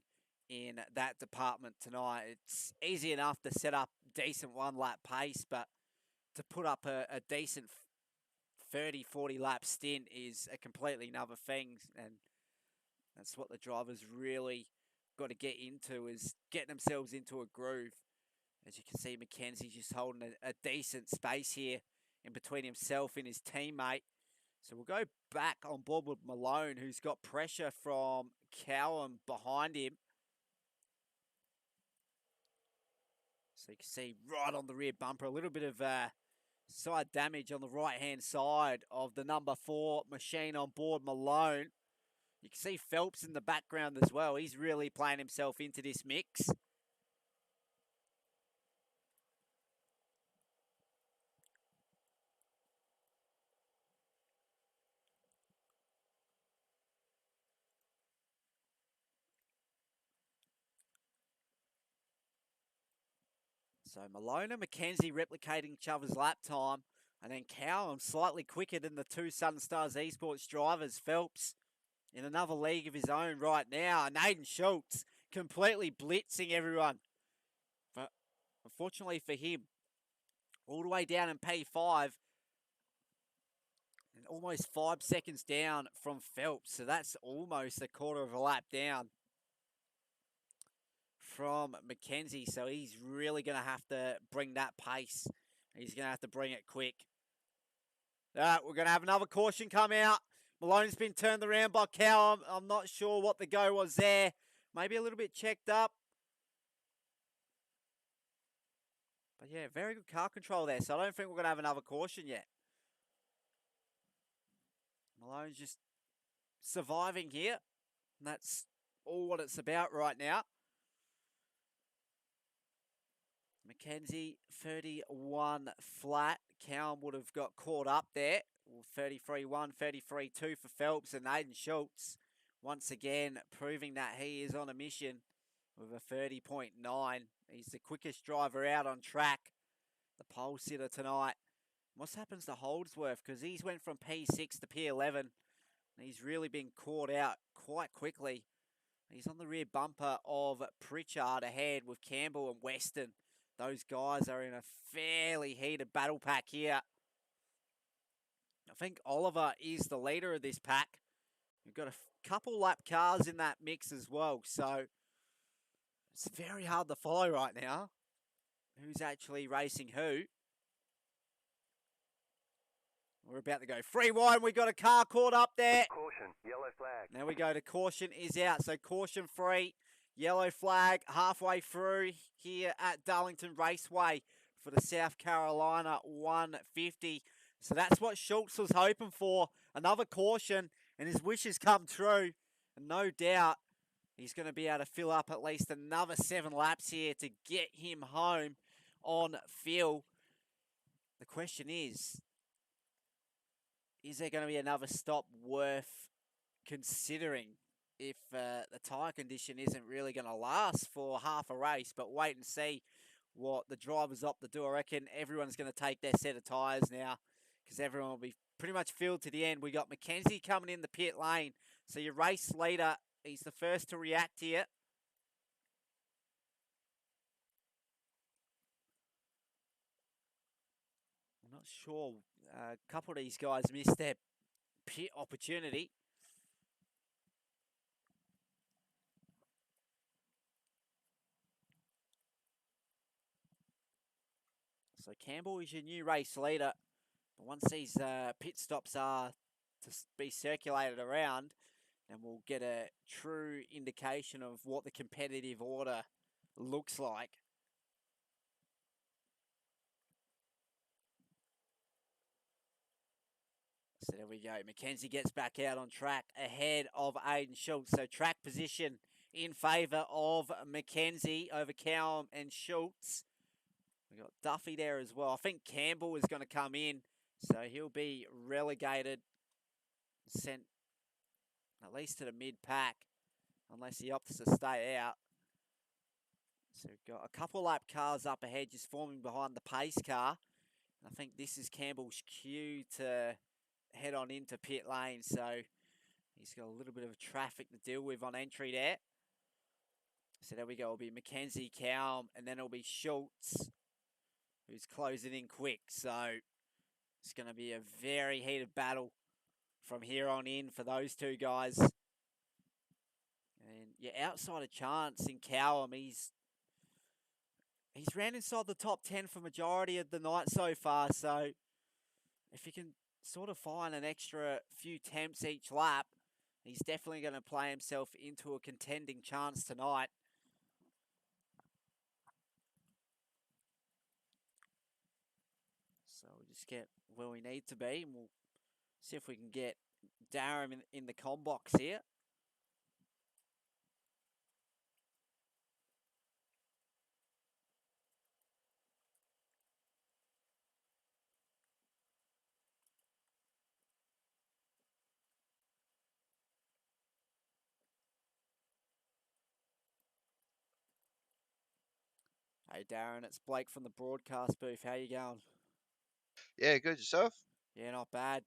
in that department tonight. It's easy enough to set up decent 1 lap pace, but to put up a decent 30, 40 lap stint is a completely another thing, and that's what the drivers really got to get into, is getting themselves into a groove. As you can see, Mackenzie's just holding a decent space here in between himself and his teammate. So we'll go back on board with Malone, who's got pressure from Cowan behind him. So you can see right on the rear bumper, a little bit of side damage on the right-hand side of the number 4 machine on board Malone. You can see Phelps in the background as well. He's really playing himself into this mix. So Malone and Mackenzie replicating each other's lap time. And then Cowan slightly quicker than the two Sunstars Esports drivers. Phelps in another league of his own right now. And Aiden Schultz completely blitzing everyone. But unfortunately for him, all the way down in P5. And almost 5 seconds down from Phelps. So that's almost a quarter of a lap down from Mackenzie. So he's really going to have to bring that pace. He's going to have to bring it quick. We're going to have another caution come out. Malone's been turned around by Cow. I'm not sure what the go was there. Maybe a little bit checked up. But yeah, very good car control there. So I don't think we're going to have another caution yet. Malone's just surviving here. And that's all what it's about right now. Mackenzie, 31 flat. Cowan would have got caught up there. 33-1, 33-2 for Phelps, and Aiden Schultz once again proving that he is on a mission with a 30.9. He's the quickest driver out on track, the pole sitter tonight. What happens to Holdsworth? Because he's went from P6 to P11. And he's really been caught out quite quickly. He's on the rear bumper of Pritchard ahead with Campbell and Weston. Those guys are in a fairly heated battle pack here. I think Oliver is the leader of this pack. We've got a couple lap cars in that mix as well. So it's very hard to follow right now. Who's actually racing who? We're about to go free wide. We got a car caught up there. Caution, yellow flag. Now we go to caution is out. So caution free, yellow flag halfway through here at Darlington Raceway for the South Carolina 150. So that's what Schultz was hoping for. Another caution, and his wishes come true. And no doubt he's going to be able to fill up at least another 7 laps here to get him home on Phil. The question is there going to be another stop worth considering if the tyre condition isn't really going to last for half a race? But wait and see what the drivers opt to do. I reckon everyone's going to take their set of tyres now because everyone will be pretty much filled to the end. We got Mackenzie coming in the pit lane. So your race leader, he's the first to react here. I'm not sure. A couple of these guys missed their pit opportunity. So Campbell is your new race leader. But once these pit stops are to be circulated around, then we'll get a true indication of what the competitive order looks like. So there we go. Mackenzie gets back out on track ahead of Aiden Schultz. So track position in favour of Mackenzie over Callum and Schultz. We got Duffy there as well. I think Campbell is going to come in, so he'll be relegated, sent at least to the mid-pack, unless he opts to stay out. So we've got a couple lap cars up ahead, just forming behind the pace car. I think this is Campbell's cue to head on into pit lane, so he's got a little bit of traffic to deal with on entry there. So there we go. It'll be Mackenzie, Callum, and then it'll be Schultz, who's closing in quick. So it's going to be a very heated battle from here on in for those two guys. And yeah, outside a chance in Callum, he's ran inside the top 10 for majority of the night so far. So if he can sort of find an extra few temps each lap, he's definitely going to play himself into a contending chance tonight. So we'll just get where we need to be, and we'll see if we can get Darren in the com box here. Hey Darren, it's Blake from the broadcast booth. How you going? Yeah, good yourself. Yeah, not bad.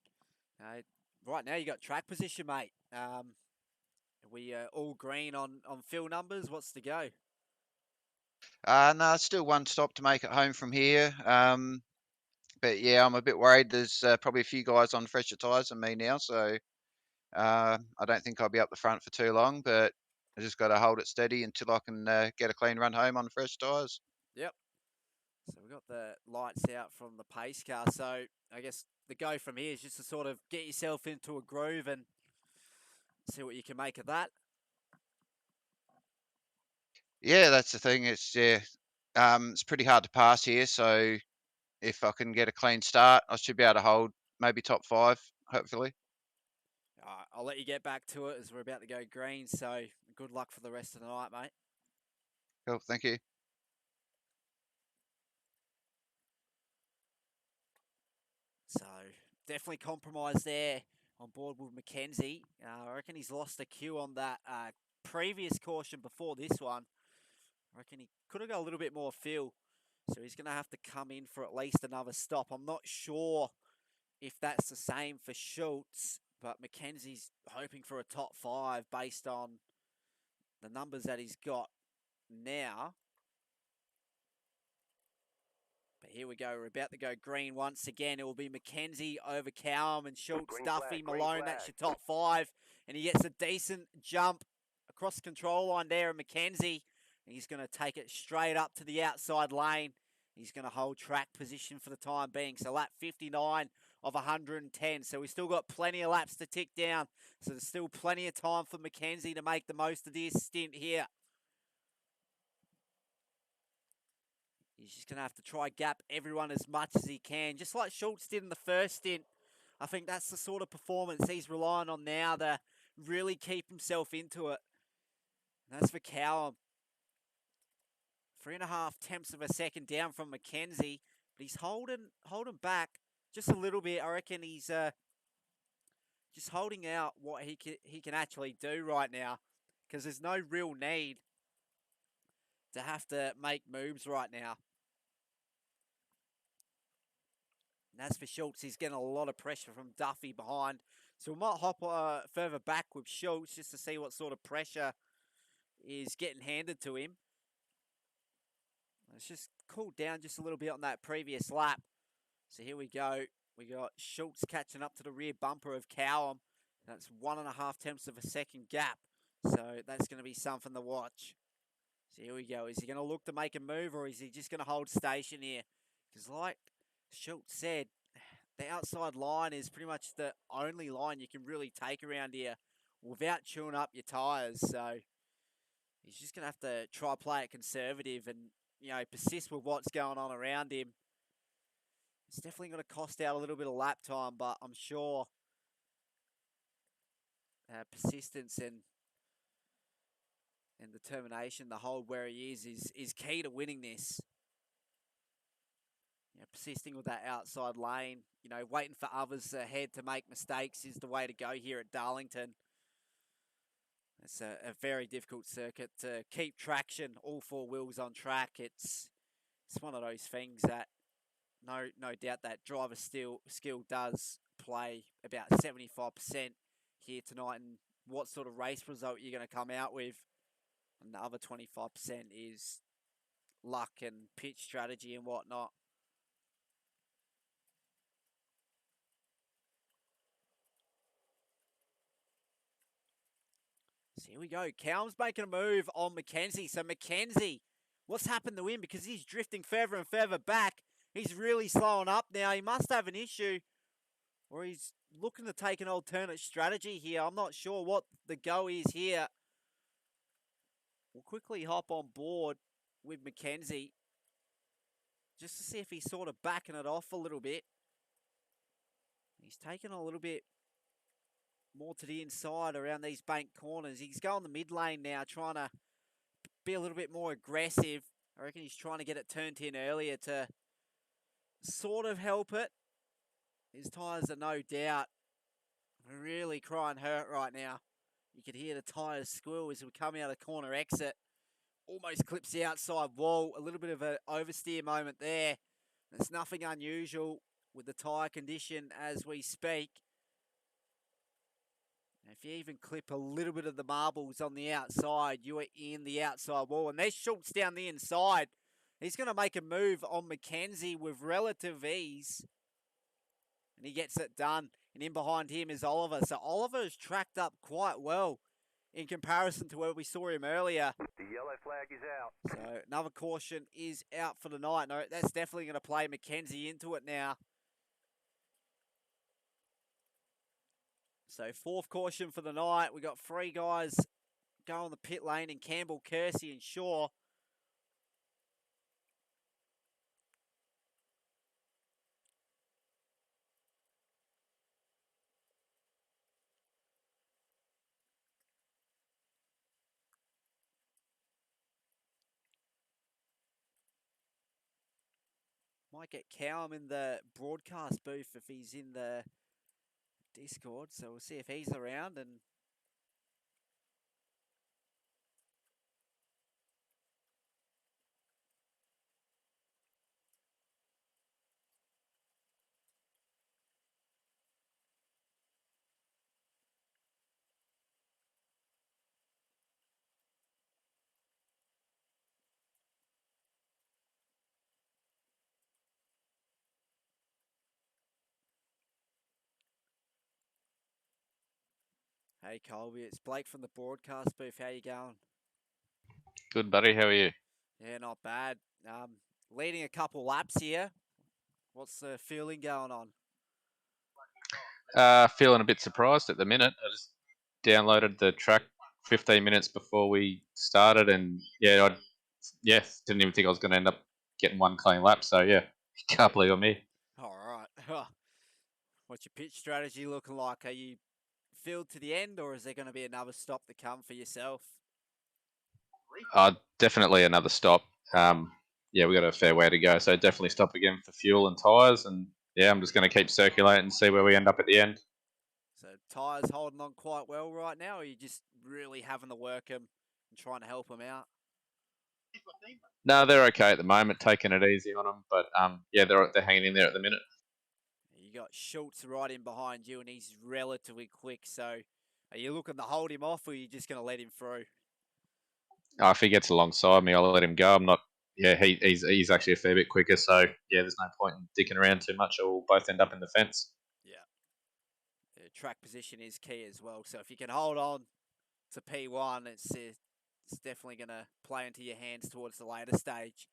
Right now you got track position, mate. Are we all green on fill numbers? What's the go? No, still one stop to make it home from here. But yeah, I'm a bit worried. There's probably a few guys on fresher tyres than me now, so I don't think I'll be up the front for too long. But I just got to hold it steady until I can get a clean run home on fresh tyres. Yep. So we've got the lights out from the pace car. So I guess the go from here is just to sort of get yourself into a groove and see what you can make of that. Yeah, that's the thing. It's pretty hard to pass here. So if I can get a clean start, I should be able to hold maybe top 5, hopefully. I'll let you get back to it as we're about to go green. So good luck for the rest of the night, mate. Cool, thank you. So definitely compromised there on board with Mackenzie. I reckon he's lost a cue on that previous caution before this one. I reckon he could have got a little bit more feel. So he's going to have to come in for at least another stop. I'm not sure if that's the same for Schultz, but Mackenzie's hoping for a top 5 based on the numbers that he's got now. But here we go. We're about to go green once again. It will be Mackenzie over Cowham and Schultz, Green Duffy, flag, green Malone. That's your flag. top 5. And he gets a decent jump across the control line there. And Mackenzie, he's going to take it straight up to the outside lane. He's going to hold track position for the time being. So lap 59 of 110. So we've still got plenty of laps to tick down. So there's still plenty of time for Mackenzie to make the most of this stint here. He's just going to have to try gap everyone as much as he can, just like Schultz did in the first stint. I think that's the sort of performance he's relying on now to really keep himself into it. And that's for Cowham. 3.5 tenths of a second down from Mackenzie, but he's holding back just a little bit. I reckon he's just holding out what he can actually do right now, because there's no real need to have to make moves right now. And as for Schultz, he's getting a lot of pressure from Duffy behind. So we might hop further back with Schultz just to see what sort of pressure is getting handed to him. Let's just cool down just a little bit on that previous lap. So here we go. We got Schultz catching up to the rear bumper of Cowham. That's 1.5 tenths of a second gap. So that's going to be something to watch. So here we go. Is he going to look to make a move, or is he just going to hold station here? Because like Schultz said, the outside line is pretty much the only line you can really take around here without chewing up your tyres. So he's just going to have to try play it conservative and, you know, persist with what's going on around him. It's definitely going to cost out a little bit of lap time, but I'm sure persistence and determination, the hold where he is key to winning this. You know, persisting with that outside lane, you know, waiting for others ahead to make mistakes is the way to go here at Darlington. It's a very difficult circuit to keep traction, all 4 wheels on track. It's one of those things that no doubt that driver skill does play about 75% here tonight, and what sort of race result you're going to come out with. And the other 25% is luck and pitch strategy and whatnot. So here we go. Cowham's making a move on Mackenzie. So Mackenzie, what's happened to him? Because he's drifting further and further back. He's really slowing up now. He must have an issue, or he's looking to take an alternate strategy here. I'm not sure what the go is here. We'll quickly hop on board with Mackenzie just to see if he's sort of backing it off a little bit. He's taking a little bit more to the inside around these bank corners. He's going the mid lane now, trying to be a little bit more aggressive. I reckon he's trying to get it turned in earlier to sort of help it. His tyres are no doubt really crying hurt right now. You can hear the tyres squeal as we come out of the corner exit. Almost clips the outside wall. A little bit of an oversteer moment there. There's nothing unusual with the tyre condition as we speak. If you even clip a little bit of the marbles on the outside, you are in the outside wall. And there's Schultz down the inside. He's going to make a move on Mackenzie with relative ease. And he gets it done. And in behind him is Oliver. So Oliver's tracked up quite well in comparison to where we saw him earlier. The yellow flag is out. So another caution is out for the night. No, that's definitely going to play Mackenzie into it now. So 4th caution for the night. We got 3 guys going the pit lane in Campbell, Kersey and Shaw. Might get Cowham in the broadcast booth if he's in the Discord. So we'll see if he's around. And Hey Colby, it's Blake from the broadcast booth. How you going? Good, buddy. How are you? Yeah, not bad. Leading a couple laps here. What's the feeling going on? Feeling a bit surprised at the minute. I just downloaded the track 15 minutes before we started, and I didn't even think I was going to end up getting one clean lap. So yeah, can't believe I'm here. All right. What's your pitch strategy looking like? Are you filled to the end, or is there going to be another stop to come for yourself? Definitely another stop. We got a fair way to go, so definitely stop again for fuel and tyres, and I'm just going to keep circulating and see where we end up at the end. So tyres holding on quite well right now, or are you just really having to work them and trying to help them out? No, they're okay at the moment, taking it easy on them, but they're hanging in there at the minute. You got Schultz right in behind you, and he's relatively quick. So, are you looking to hold him off, or are you just going to let him through? If he gets alongside me, I'll let him go. I'm not. Yeah, he's actually a fair bit quicker. So there's no point in dicking around too much, or we'll both end up in the fence. Yeah. The track position is key as well. So if you can hold on to P1, it's definitely going to play into your hands towards the later stage.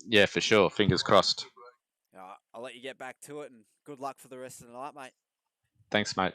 Yeah, for sure. Fingers crossed. I'll let you get back to it, and good luck for the rest of the night, mate. Thanks, mate.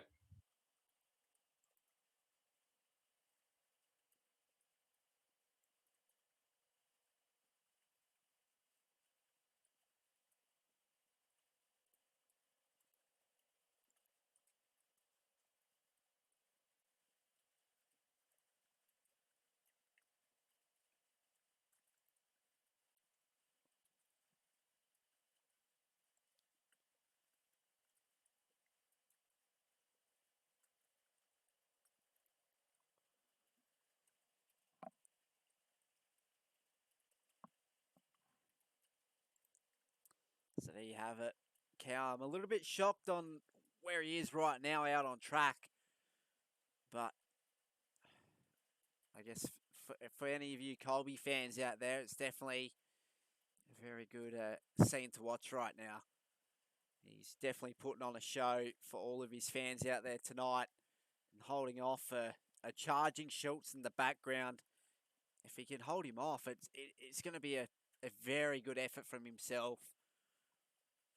So there you have it. Cow, I'm a little bit shocked on where he is right now out on track. But I guess for any of you Colby fans out there, it's definitely a very good scene to watch right now. He's definitely putting on a show for all of his fans out there tonight and holding off a charging Schultz in the background. If he can hold him off, it's going to be a very good effort from himself.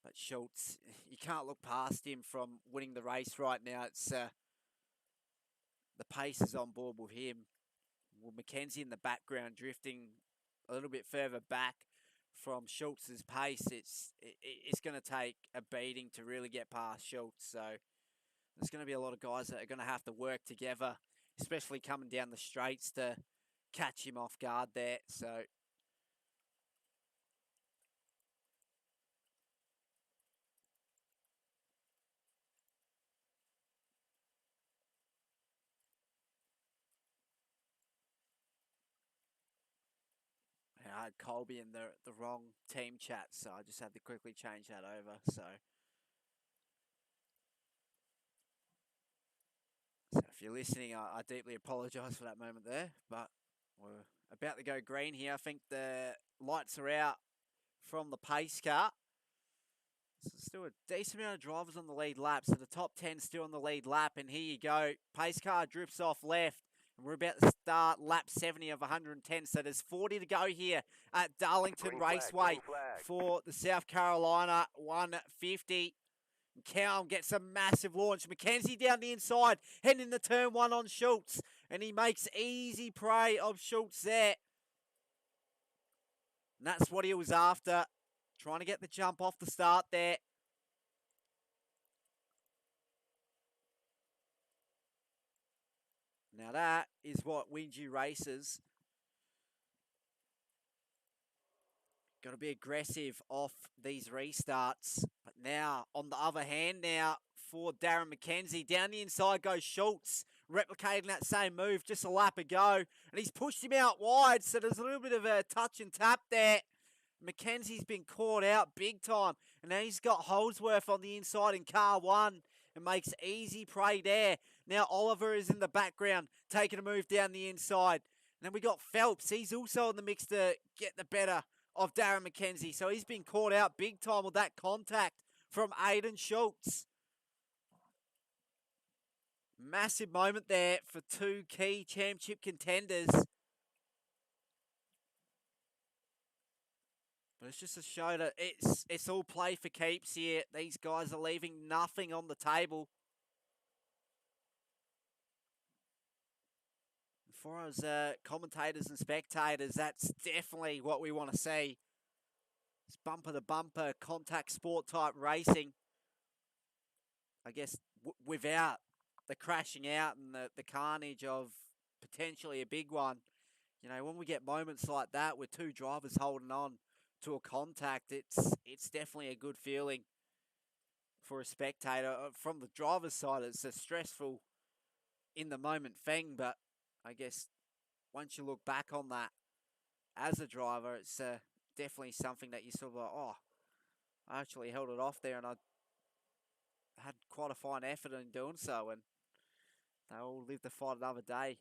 But Schultz, you can't look past him from winning the race right now. It's the pace is on board with him. Well, Mackenzie in the background drifting a little bit further back from Schultz's pace. It's going to take a beating to really get past Schultz. So there's going to be a lot of guys that are going to have to work together, especially coming down the straights to catch him off guard there. So I had Colby in the wrong team chat, so I just had to quickly change that over. So if you're listening, I deeply apologise for that moment there, but we're about to go green here. I think the lights are out from the pace car. So still a decent amount of drivers on the lead lap. So the top 10 still on the lead lap, and here you go. Pace car drifts off left. And we're about to start lap 70 of 110. So there's 40 to go here at Darlington Raceway for the South Carolina 150. Cowan gets a massive launch. Mackenzie down the inside, heading into turn one on Schultz. And he makes easy prey of Schultz there. And that's what he was after. Trying to get the jump off the start there. Now that is what wins you races. Got to be aggressive off these restarts. But now, on the other hand, now for Darren Mackenzie, down the inside goes Schultz, replicating that same move just a lap ago. And he's pushed him out wide, so there's a little bit of a touch and tap there. Mackenzie's been caught out big time. And now he's got Holdsworth on the inside in car one and makes easy prey there. Now Oliver is in the background, taking a move down the inside. And then we got Phelps. He's also in the mix to get the better of Darren Mackenzie. So he's been caught out big time with that contact from Aiden Schultz. Massive moment there for two key championship contenders. But it's just a show that it's all play for keeps here. These guys are leaving nothing on the table. For us commentators and spectators, that's definitely what we want to see. It's bumper-to-bumper contact sport type racing. I guess without the crashing out and the carnage of potentially a big one. You know, when we get moments like that with two drivers holding on to a contact, it's definitely a good feeling for a spectator. From the driver's side, it's a stressful in the moment thing, but I guess once you look back on that as a driver, it's definitely something that you sort of like, oh, I actually held it off there and I had quite a fine effort in doing so, and they'll live to fight another day.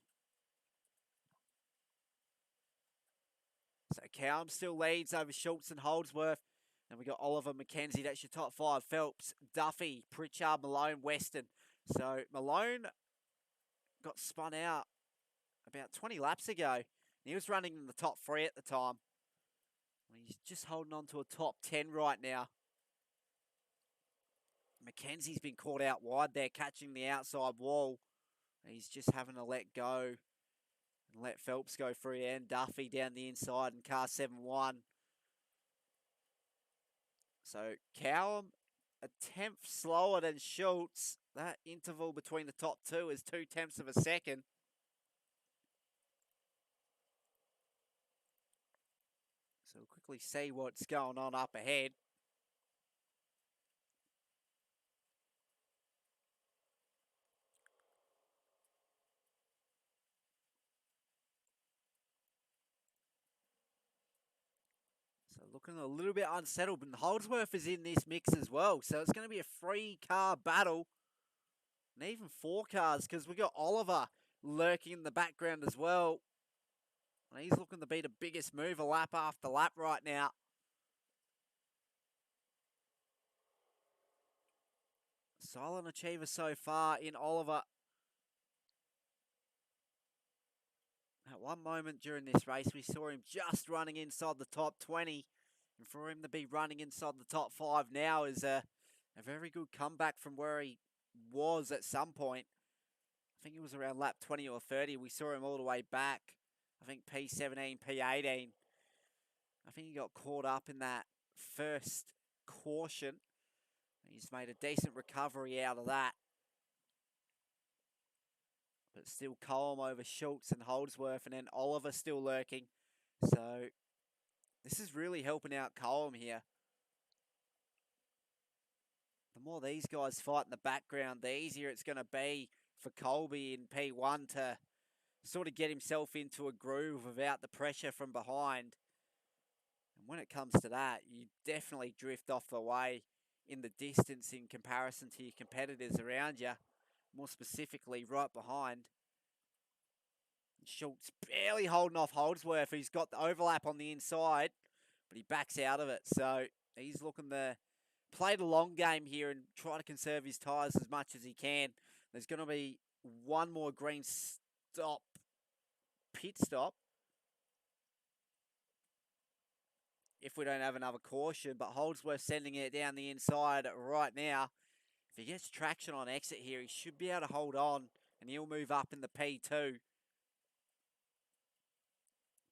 So Callum still leads over Schultz and Holdsworth. And we got Oliver, McKenzie, that's your top five. Phelps, Duffy, Pritchard, Malone, Weston. So Malone got spun out about 20 laps ago. He was running in the top three at the time. He's just holding on to a top 10 right now. McKenzie's been caught out wide there, catching the outside wall. He's just having to let go and let Phelps go through, and Duffy down the inside in car 7-1. So Callum, a tenth slower than Schultz. That interval between the top two is 0.2 of a second. So we'll quickly see what's going on up ahead. So looking a little bit unsettled, and Holdsworth is in this mix as well. So it's going to be a 3-car battle. And even 4 cars, because we got Oliver lurking in the background as well. And he's looking to be the biggest mover lap after lap right now. Silent achiever so far in Oliver. At one moment during this race, we saw him just running inside the top 20. And for him to be running inside the top 5 now is a very good comeback from where he was at some point. I think it was around lap 20 or 30. We saw him all the way back. I think P17, P18. I think he got caught up in that first caution. He's made a decent recovery out of that. But still Colm over Schultz and Holdsworth, and then Oliver still lurking. So this is really helping out Colm here. The more these guys fight in the background, the easier it's going to be for Colby in P1 to sort of get himself into a groove without the pressure from behind. And when it comes to that, you definitely drift off the way in the distance in comparison to your competitors around you. More specifically, right behind. Schultz barely holding off Holdsworth, who's got the overlap on the inside, but he backs out of it. So he's looking to play the long game here and try to conserve his tyres as much as he can. There's going to be one more green stop, pit stop, if we don't have another caution, but Holdsworth sending it down the inside right now. If he gets traction on exit here, he should be able to hold on, and he'll move up in the P2.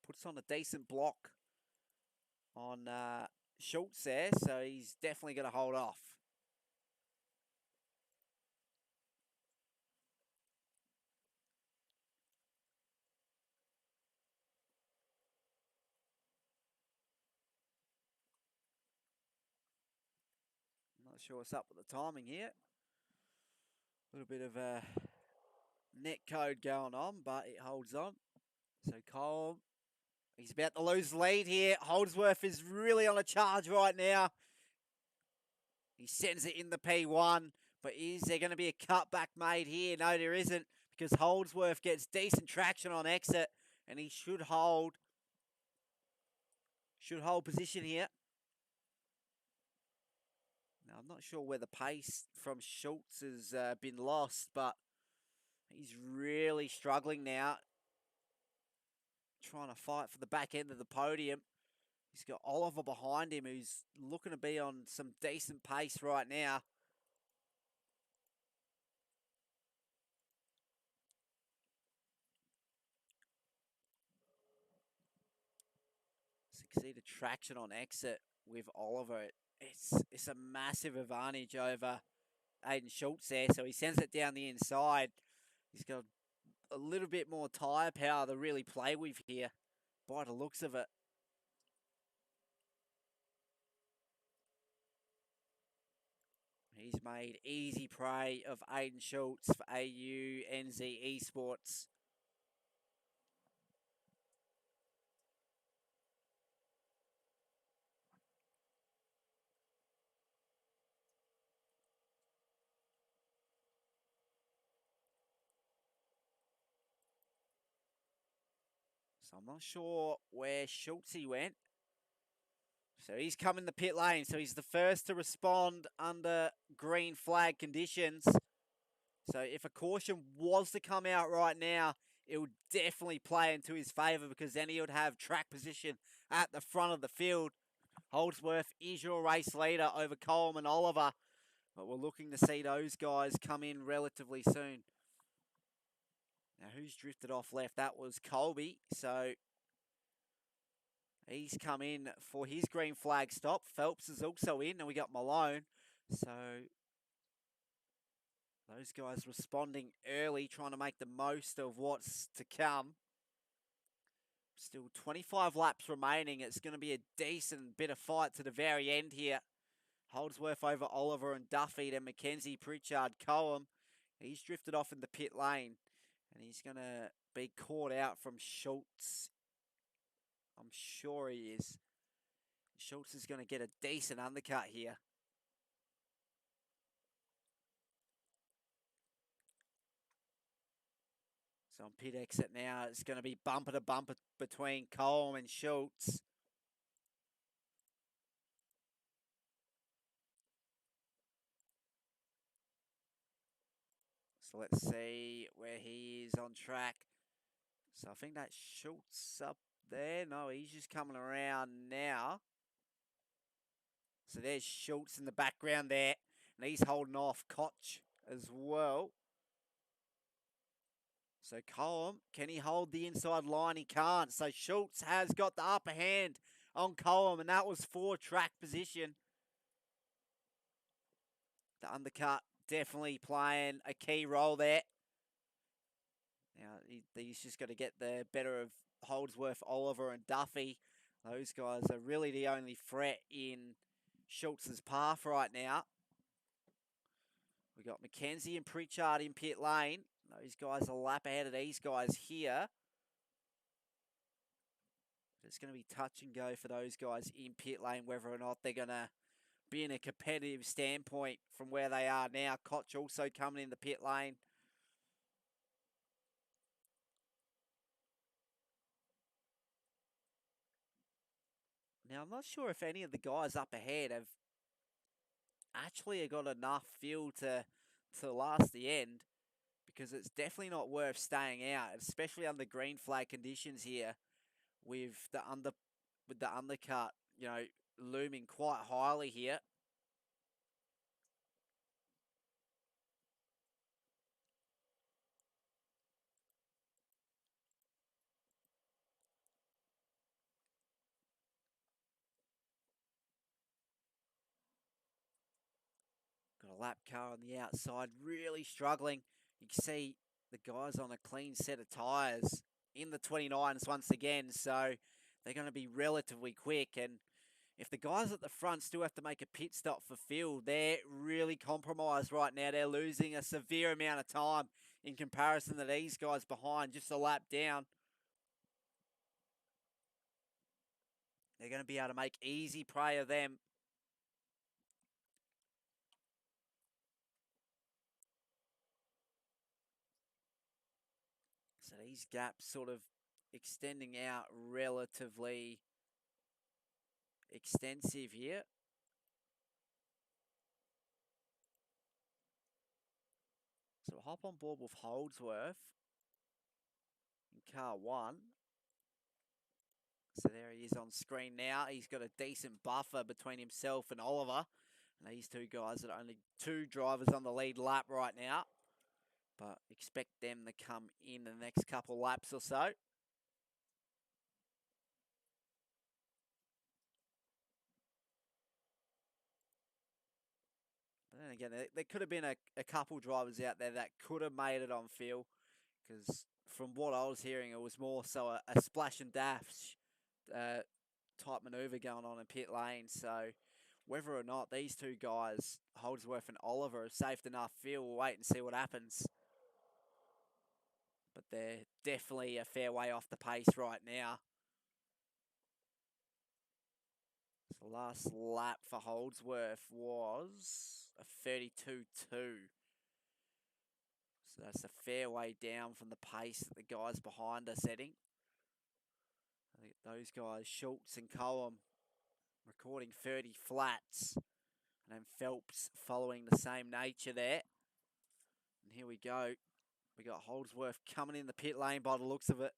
Puts on a decent block on Schultz there, so he's definitely going to hold off. Not sure what's up with the timing here. A little bit of a net code going on, but it holds on. So Cole, he's about to lose lead here. Holdsworth is really on a charge right now. He sends it in the P1, but is there going to be a cutback made here? No, there isn't, because Holdsworth gets decent traction on exit, and he should hold position here. Now, I'm not sure where the pace from Schultz has been lost, but He's really struggling now. Trying to fight for the back end of the podium. He's got Oliver behind him, who's looking to be on some decent pace right now. Succeeded traction on exit with Oliver. It's a massive advantage over Aiden Schultz there. So he sends it down the inside. He's got a little bit more tyre power to really play with here, by the looks of it. He's made easy prey of Aiden Schultz for AU NZ Esports. So I'm not sure where Schultz went. So he's come in the pit lane. So he's the first to respond under green flag conditions. So if a caution was to come out right now, it would definitely play into his favour, because then he would have track position at the front of the field. Holdsworth is your race leader over Coleman and Oliver, but we're looking to see those guys come in relatively soon. Now, who's drifted off left? That was Colby. So he's come in for his green flag stop. Phelps is also in, and we got Malone. So those guys responding early, trying to make the most of what's to come. Still 25 laps remaining. It's going to be a decent bit of fight to the very end here. Holdsworth over Oliver and Duffy, then Mackenzie, Pritchard, Coam. He's drifted off in the pit lane, and he's going to be caught out from Schultz. I'm sure he is. Schultz is going to get a decent undercut here. So on pit exit now, it's going to be bumper to bumper between Coam and Schultz. So let's see where he is on track. So I think that's Schultz up there. No, he's just coming around now. So there's Schultz in the background there. And he's holding off Koch as well. So Coam, can he hold the inside line? He can't. So Schultz has got the upper hand on Coam, and that was for track position. The undercut definitely playing a key role there. Now, he's just got to get the better of Holdsworth, Oliver, and Duffy. Those guys are really the only threat in Schultz's path right now. We got Mackenzie and Pritchard in pit lane. Those guys are a lap ahead of these guys here. It's going to be touch and go for those guys in pit lane, whether or not they're going to be in a competitive standpoint from where they are now. Koch also coming in the pit lane. Now, I'm not sure if any of the guys up ahead have actually got enough fuel to last the end, because it's definitely not worth staying out, especially under green flag conditions here with the undercut, you know, looming quite highly here. Got a lap car on the outside, really struggling. You can see the guys on a clean set of tyres in the 29s once again, so they're going to be relatively quick. And if the guys at the front still have to make a pit stop for fuel, they're really compromised right now. They're losing a severe amount of time in comparison to these guys behind, just a lap down. They're going to be able to make easy prey of them. So these gaps sort of extending out relatively extensive here. So hop on board with Holdsworth in car 1. So there he is on screen now. He's got a decent buffer between himself and Oliver. And these two guys are only 2 drivers on the lead lap right now. But expect them to come in the next couple laps or so. But then again, there could have been a couple drivers out there that could have made it on field. Because from what I was hearing, it was more so a splash and dash type manoeuvre going on in pit lane. So whether or not these two guys, Holdsworth and Oliver, are safe enough field, we'll wait and see what happens. But they're definitely a fair way off the pace right now. So last lap for Holdsworth was a 32.2. So that's a fair way down from the pace that the guys behind are setting. I think those guys, Schultz and Cohen, recording 30 flats. And then Phelps following the same nature there. And here we go. We got Holdsworth coming in the pit lane by the looks of it.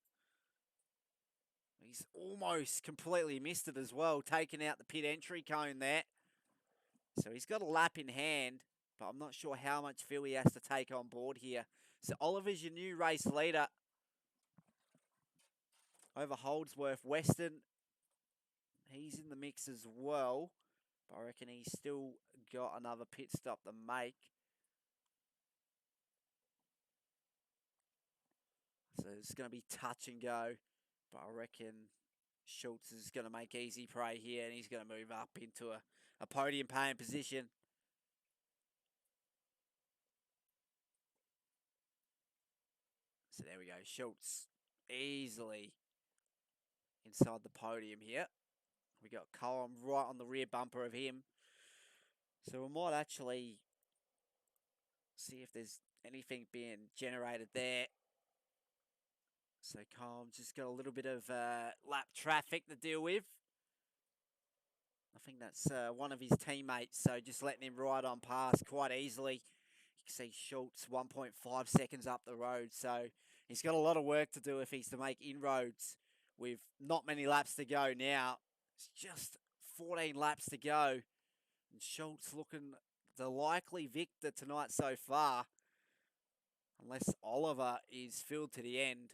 He's almost completely missed it as well, taking out the pit entry cone there. So he's got a lap in hand, but I'm not sure how much fuel he has to take on board here. So Oliver's your new race leader. Over Holdsworth. Weston, he's in the mix as well. But I reckon he's still got another pit stop to make. So it's going to be touch and go. But I reckon Schultz is going to make easy prey here, and he's going to move up into a podium paying position. So there we go. Schultz easily inside the podium here. We got Cohen right on the rear bumper of him. So we might actually see if there's anything being generated there. So Cohen's just got a little bit of lap traffic to deal with. I think that's one of his teammates, so just letting him ride on past quite easily. You can see Schultz 1.5 seconds up the road, so he's got a lot of work to do if he's to make inroads with not many laps to go now. It's just 14 laps to go, and Schultz looking the likely victor tonight so far, unless Oliver is filled to the end.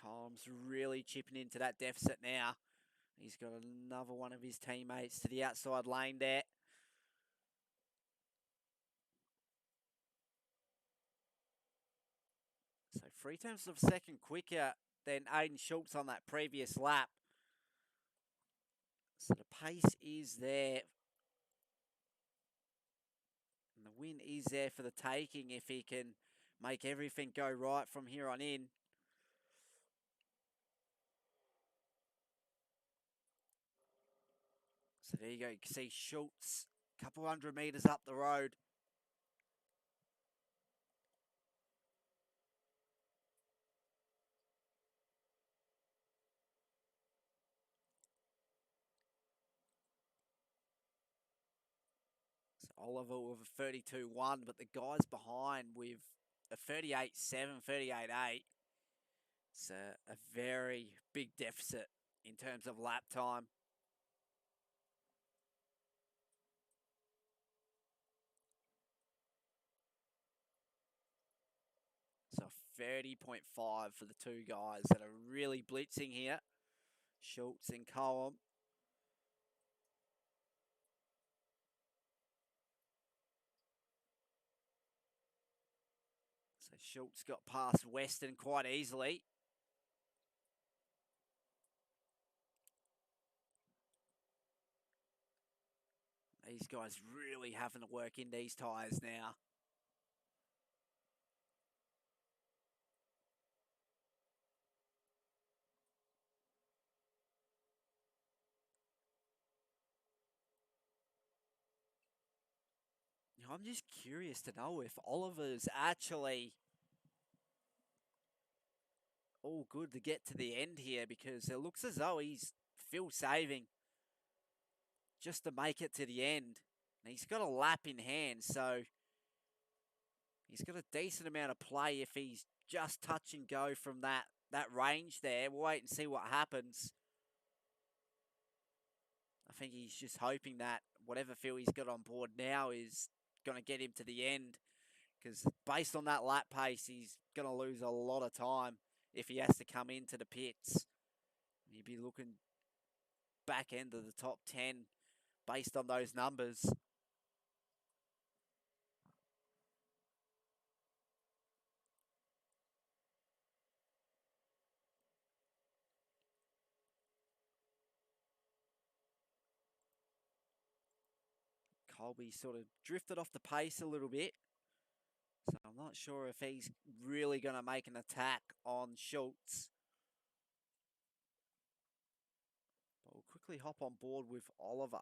Combs really chipping into that deficit now. He's got another one of his teammates to the outside lane there. So 0.3 of a second quicker than Aiden Schultz on that previous lap. So the pace is there. And the win is there for the taking if he can make everything go right from here on in. So there you go. You can see Schultz a couple 100 metres up the road. So Oliver with a 32.1, but the guys behind with a 38.7, 38.8. It's a very big deficit in terms of lap time. So 30.5 for the two guys that are really blitzing here. Schultz and Cohen. So Schultz got past Weston quite easily. These guys really having to work in these tyres now. You know, I'm just curious to know if Oliver's actually all good to get to the end here, because it looks as though he's fuel saving. just to make it to the end. And he's got a lap in hand, so he's got a decent amount of play if he's just touch and go from that range there. We'll wait and see what happens. I think he's just hoping that whatever field he's got on board now is going to get him to the end, because based on that lap pace, he's going to lose a lot of time if he has to come into the pits. He'd be looking back end of the top 10 based on those numbers. Colby sort of drifted off the pace a little bit, so I'm not sure if he's really going to make an attack on Schultz. But we'll quickly hop on board with Oliver.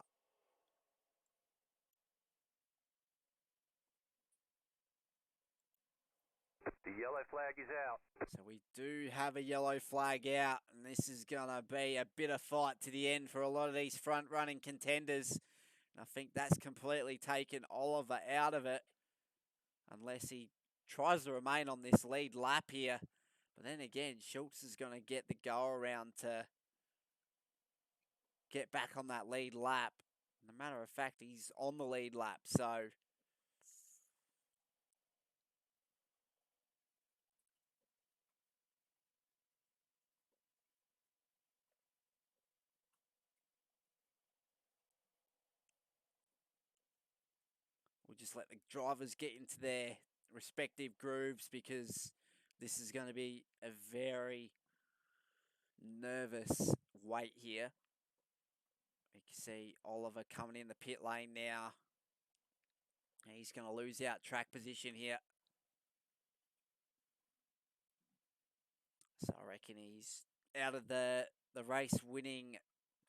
The yellow flag is out. So we do have a yellow flag out, and this is going to be a bit of fight to the end for a lot of these front-running contenders. And I think that's completely taken Oliver out of it, unless he tries to remain on this lead lap here. But then again, Schultz is going to get the go around to get back on that lead lap. As a matter of fact, he's on the lead lap, so we'll just let the drivers get into their respective grooves, because this is going to be a very nervous wait here. You can see Oliver coming in the pit lane now. He's going to lose out track position here. So I reckon he's out of the race winning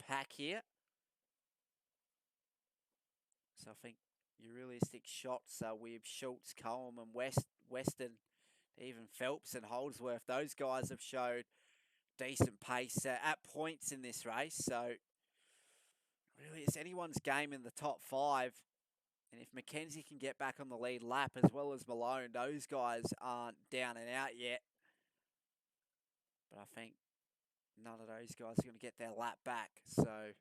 pack here. So I think your realistic shots are with Schultz, Coleman, and Weston, even Phelps and Holdsworth. Those guys have showed decent pace at points in this race. So really, it's anyone's game in the top 5. And if Mackenzie can get back on the lead lap, as well as Malone, those guys aren't down and out yet. But I think none of those guys are going to get their lap back. So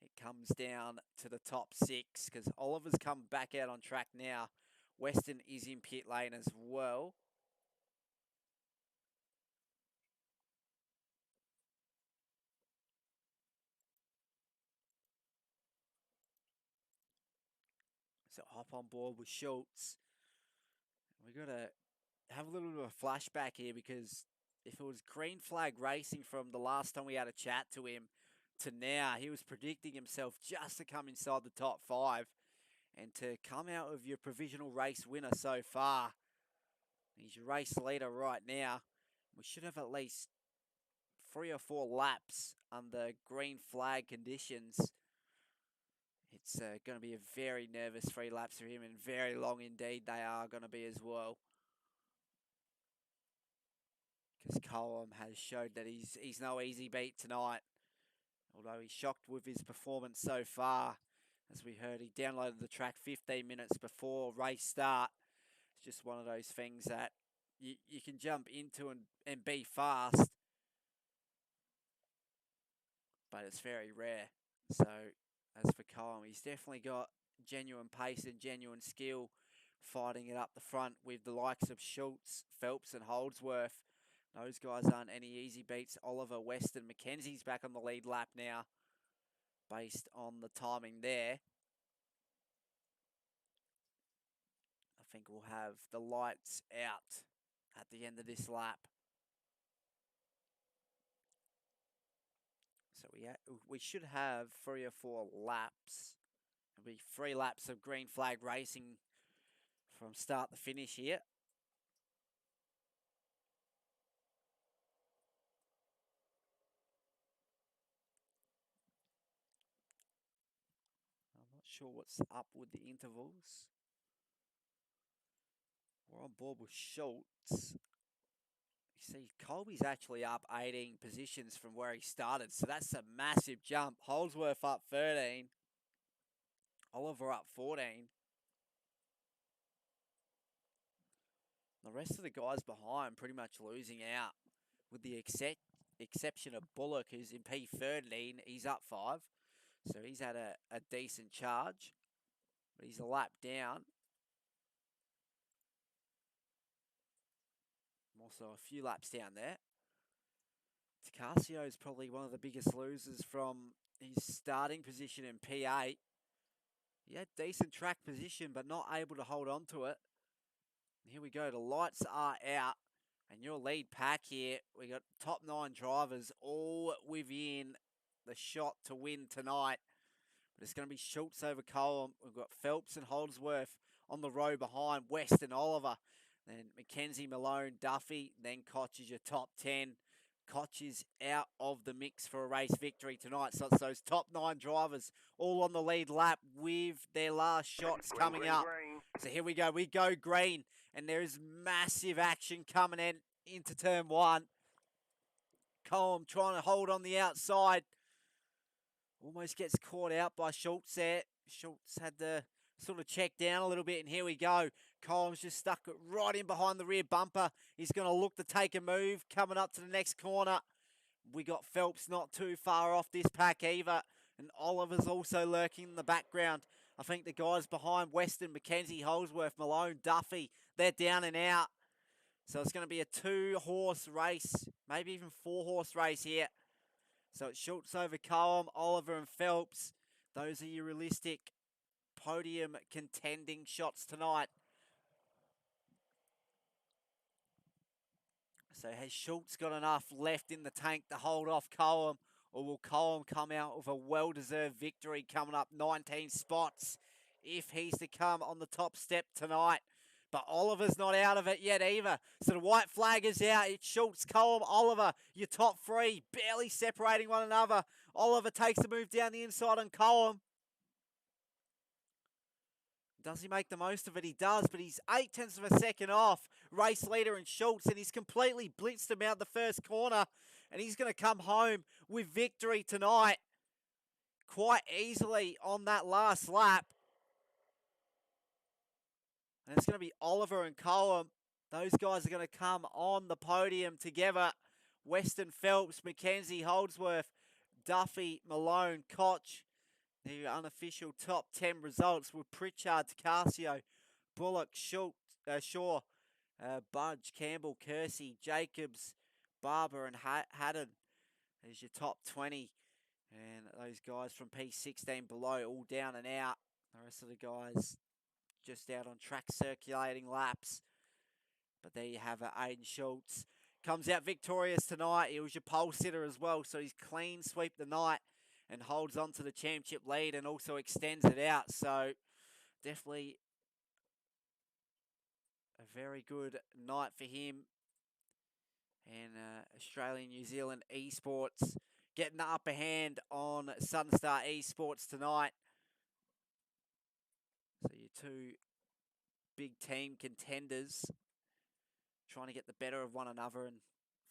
it comes down to the top 6, because Oliver's come back out on track now. Weston is in pit lane as well. So hop on board with Schultz. We've got to have a little bit of a flashback here, because if it was green flag racing from the last time we had a chat to him to now, he was predicting himself just to come inside the top 5 and to come out with your provisional race winner so far. He's your race leader right now. We should have at least 3 or 4 laps under green flag conditions. It's going to be a very nervous 3 laps for him, and very long indeed they are going to be as well. Because Colum has showed that he's no easy beat tonight. Although he's shocked with his performance so far. As we heard, he downloaded the track 15 minutes before race start. It's just one of those things that you can jump into and be fast. But it's very rare. So, as for Colum, he's definitely got genuine pace and genuine skill, fighting it up the front with the likes of Schultz, Phelps and Holdsworth. Those guys aren't any easy beats. Oliver, Weston, Mackenzie's back on the lead lap now, based on the timing there. I think we'll have the lights out at the end of this lap. So we should have 3 or 4 laps. It'll be 3 laps of green flag racing from start to finish here. I'm not sure what's up with the intervals. We're on board with Schultz. He See, Colby's actually up 18 positions from where he started, so that's a massive jump. Holdsworth up 13. Oliver up 14. The rest of the guys behind pretty much losing out, with the exception of Bullock, who's in P13. He's up 5, so he's had a decent charge, but he's a lap down. Also a few laps down there. Tacasio is probably one of the biggest losers from his starting position in P8. He had decent track position, but not able to hold on to it. Here we go. The lights are out. And your lead pack here, we got top 9 drivers all within the shot to win tonight. But it's going to be Schultz over Coleman. We've got Phelps and Holdsworth on the row behind, West and Oliver. Then Mackenzie, Malone, Duffy. Then Koch is your top 10. Koch is out of the mix for a race victory tonight. So it's those top 9 drivers all on the lead lap with their last shots coming up. So here we go. We go green. And there is massive action coming into turn 1. Coleman trying to hold on the outside. Almost gets caught out by Schultz there. Schultz had to sort of check down a little bit, and here we go. Coleman's just stuck it right in behind the rear bumper. He's going to look to take a move coming up to the next corner. We got Phelps not too far off this pack either, and Oliver's also lurking in the background. I think the guys behind Weston, Mackenzie, Holdsworth, Malone, Duffy, they're down and out. So it's going to be a 2-horse race, maybe even 4-horse race here. So it's Schultz over Coleman, Oliver and Phelps. Those are your realistic podium contending shots tonight. So has Schultz got enough left in the tank to hold off Coleman, or will Coleman come out with a well-deserved victory coming up 19 spots if he's to come on the top step tonight? But Oliver's not out of it yet either. So the white flag is out. It's Schultz, Coleman, Oliver, your top 3, barely separating one another. Oliver takes the move down the inside on Coleman. Does he make the most of it? He does, but he's 0.8 of a second off race leader in Schultz, and he's completely blitzed him out the first corner, and he's going to come home with victory tonight quite easily on that last lap. And it's going to be Oliver and Coleman. Those guys are going to come on the podium together. Weston, Phelps, Mackenzie, Holdsworth, Duffy, Malone, Koch. The unofficial top 10 results with Pritchard, Tacasio, Bullock, Schultz, Shaw, Budge, Campbell, Kersey, Jacobs, Barber, and Haddon. There's your top 20. And those guys from P16 below all down and out. The rest of the guys just out on track circulating laps. But there you have it. Aiden Schultz comes out victorious tonight. He was your pole sitter as well, so he's clean sweep the night and holds on to the championship lead and also extends it out. So definitely a very good night for him. And Australian New Zealand esports getting the upper hand on Sunstar esports tonight. So your 2 big team contenders trying to get the better of one another, and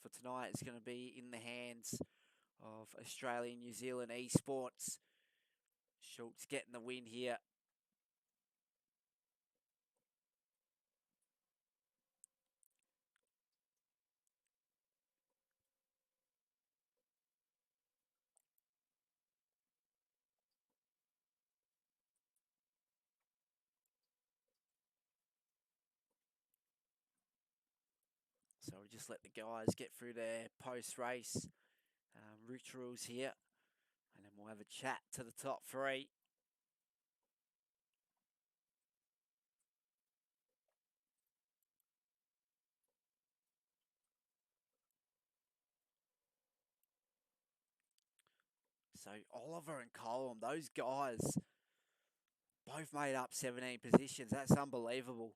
for tonight it's going to be in the hands of Australian New Zealand esports. Schultz getting the win here. So we'll just let the guys get through their post-race rituals here, and then we'll have a chat to the top 3. So Oliver and Coleman, those guys both made up 17 positions. That's unbelievable.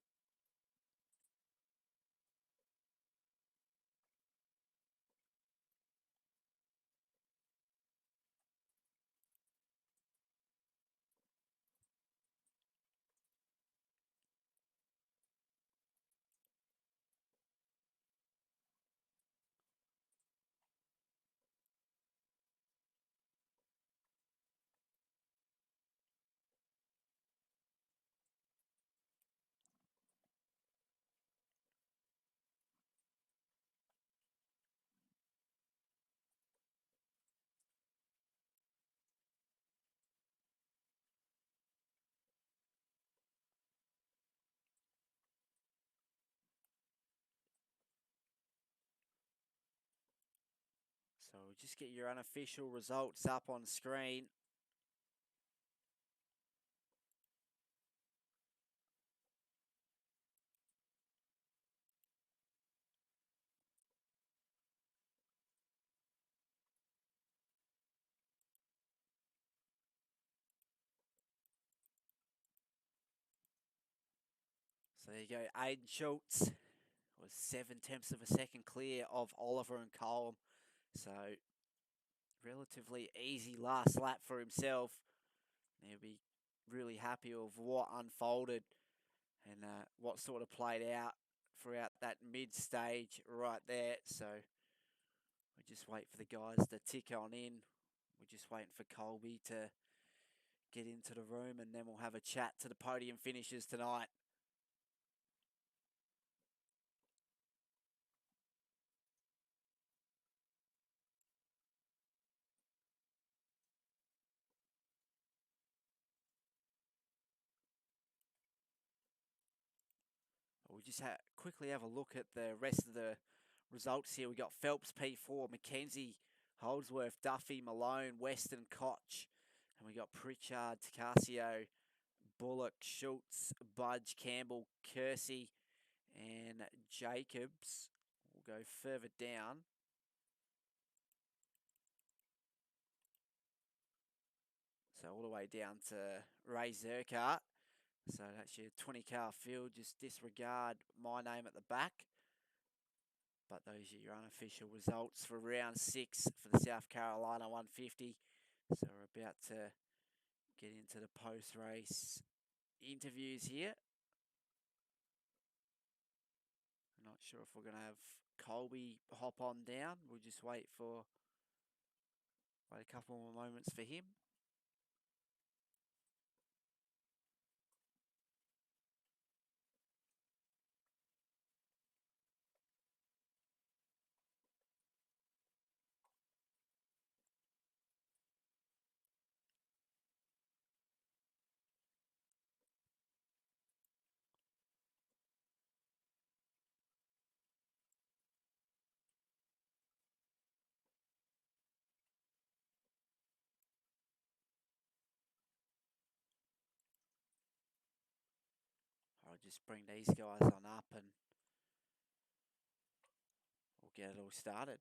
So we'll just get your unofficial results up on screen. So there you go. Aiden Schultz was 7/10 of a second clear of Oliver and Colm. So relatively easy last lap for himself. He'll be really happy with what unfolded and what sort of played out throughout that mid stage right there. So we just wait for the guys to tick on in. We're just waiting for Colby to get into the room, and then we'll have a chat to the podium finishes tonight. We'll just quickly have a look at the rest of the results here. We got Phelps P4, Mackenzie, Holdsworth, Duffy, Malone, Weston, Koch, and we got Pritchard, Tacasio, Bullock, Schultz, Budge, Campbell, Kersey, and Jacobs. We'll go further down. So all the way down to Ray Zerkart. So that's your 20-car field. Just disregard my name at the back. But those are your unofficial results for round 6 for the South Carolina 150. So we're about to get into the post-race interviews here. I'm not sure if we're going to have Colby hop on down. We'll just wait a couple more moments for him. I'll just bring these guys on up and we'll get it all started.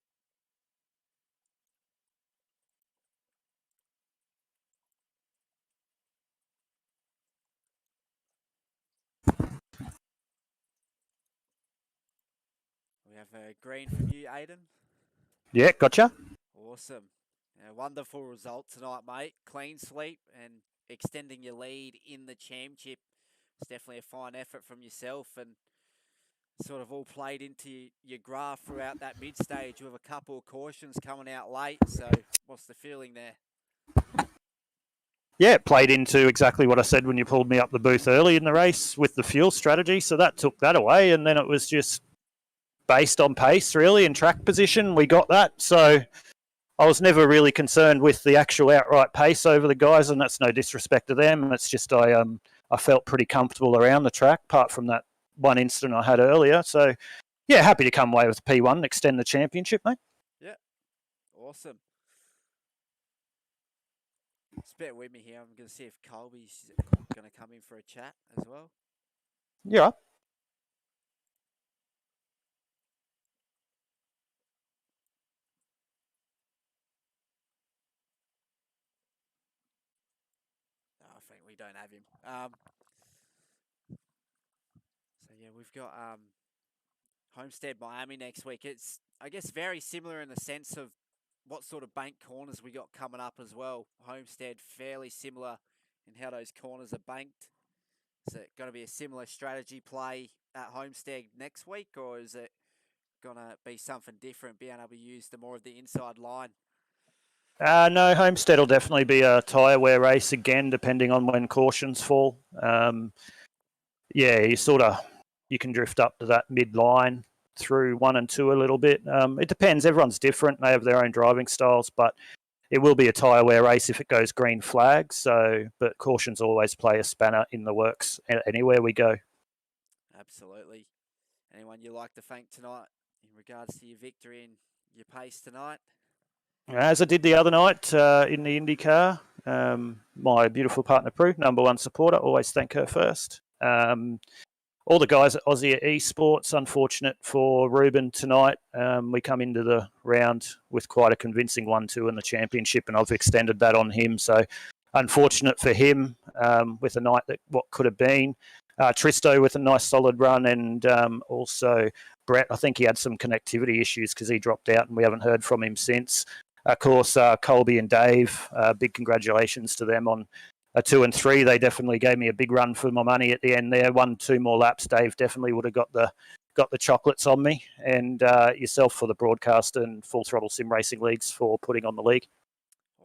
We have a green from you, Aiden. Yeah, gotcha. Awesome. Wonderful result tonight, mate. Clean sweep and extending your lead in the championship. It's definitely a fine effort from yourself and sort of all played into your graph throughout that mid stage with a couple of cautions coming out late. So what's the feeling there? Yeah, it played into exactly what I said when you pulled me up the booth early in the race with the fuel strategy. So that took that away. And then it was just based on pace, really, and track position. We got that. So I was never really concerned with the actual outright pace over the guys, and that's no disrespect to them. It's just I felt pretty comfortable around the track, apart from that one incident I had earlier. So, yeah, happy to come away with P1 and extend the championship, mate. Yeah, awesome. Just bear with me here. I'm going to see if Colby's going to come in for a chat as well. Yeah. No, I think we don't have him. So yeah, we've got Homestead Miami next week. It's, I guess, very similar in the sense of what sort of bank corners we got coming up as well. Homestead fairly similar in how those corners are banked. Is it going to be a similar strategy play at Homestead next week, or is it going to be something different, being able to use the more of the inside line? No, Homestead will definitely be a tyre wear race again, depending on when cautions fall. Yeah, you can drift up to that mid-line through 1 and 2 a little bit. It depends. Everyone's different. They have their own driving styles, but it will be a tyre wear race if it goes green flag. So, but cautions always play a spanner in the works anywhere we go. Absolutely. Anyone you like to thank tonight in regards to your victory and your pace tonight? As I did the other night in the IndyCar, my beautiful partner Prue, #1 supporter, always thank her first. All the guys at Aussie Esports, unfortunate for Ruben tonight. We come into the round with quite a convincing 1-2 in the championship, and I've extended that on him. So unfortunate for him with a night that what could have been. Tristo with a nice solid run, and also Brett, I think he had some connectivity issues because he dropped out and we haven't heard from him since. Of course, Colby and Dave, big congratulations to them on 2 and 3. They definitely gave me a big run for my money at the end there. 1-2 more laps, Dave definitely would have got the chocolates on me, and yourself for the broadcast and Full Throttle Sim Racing Leagues for putting on the league.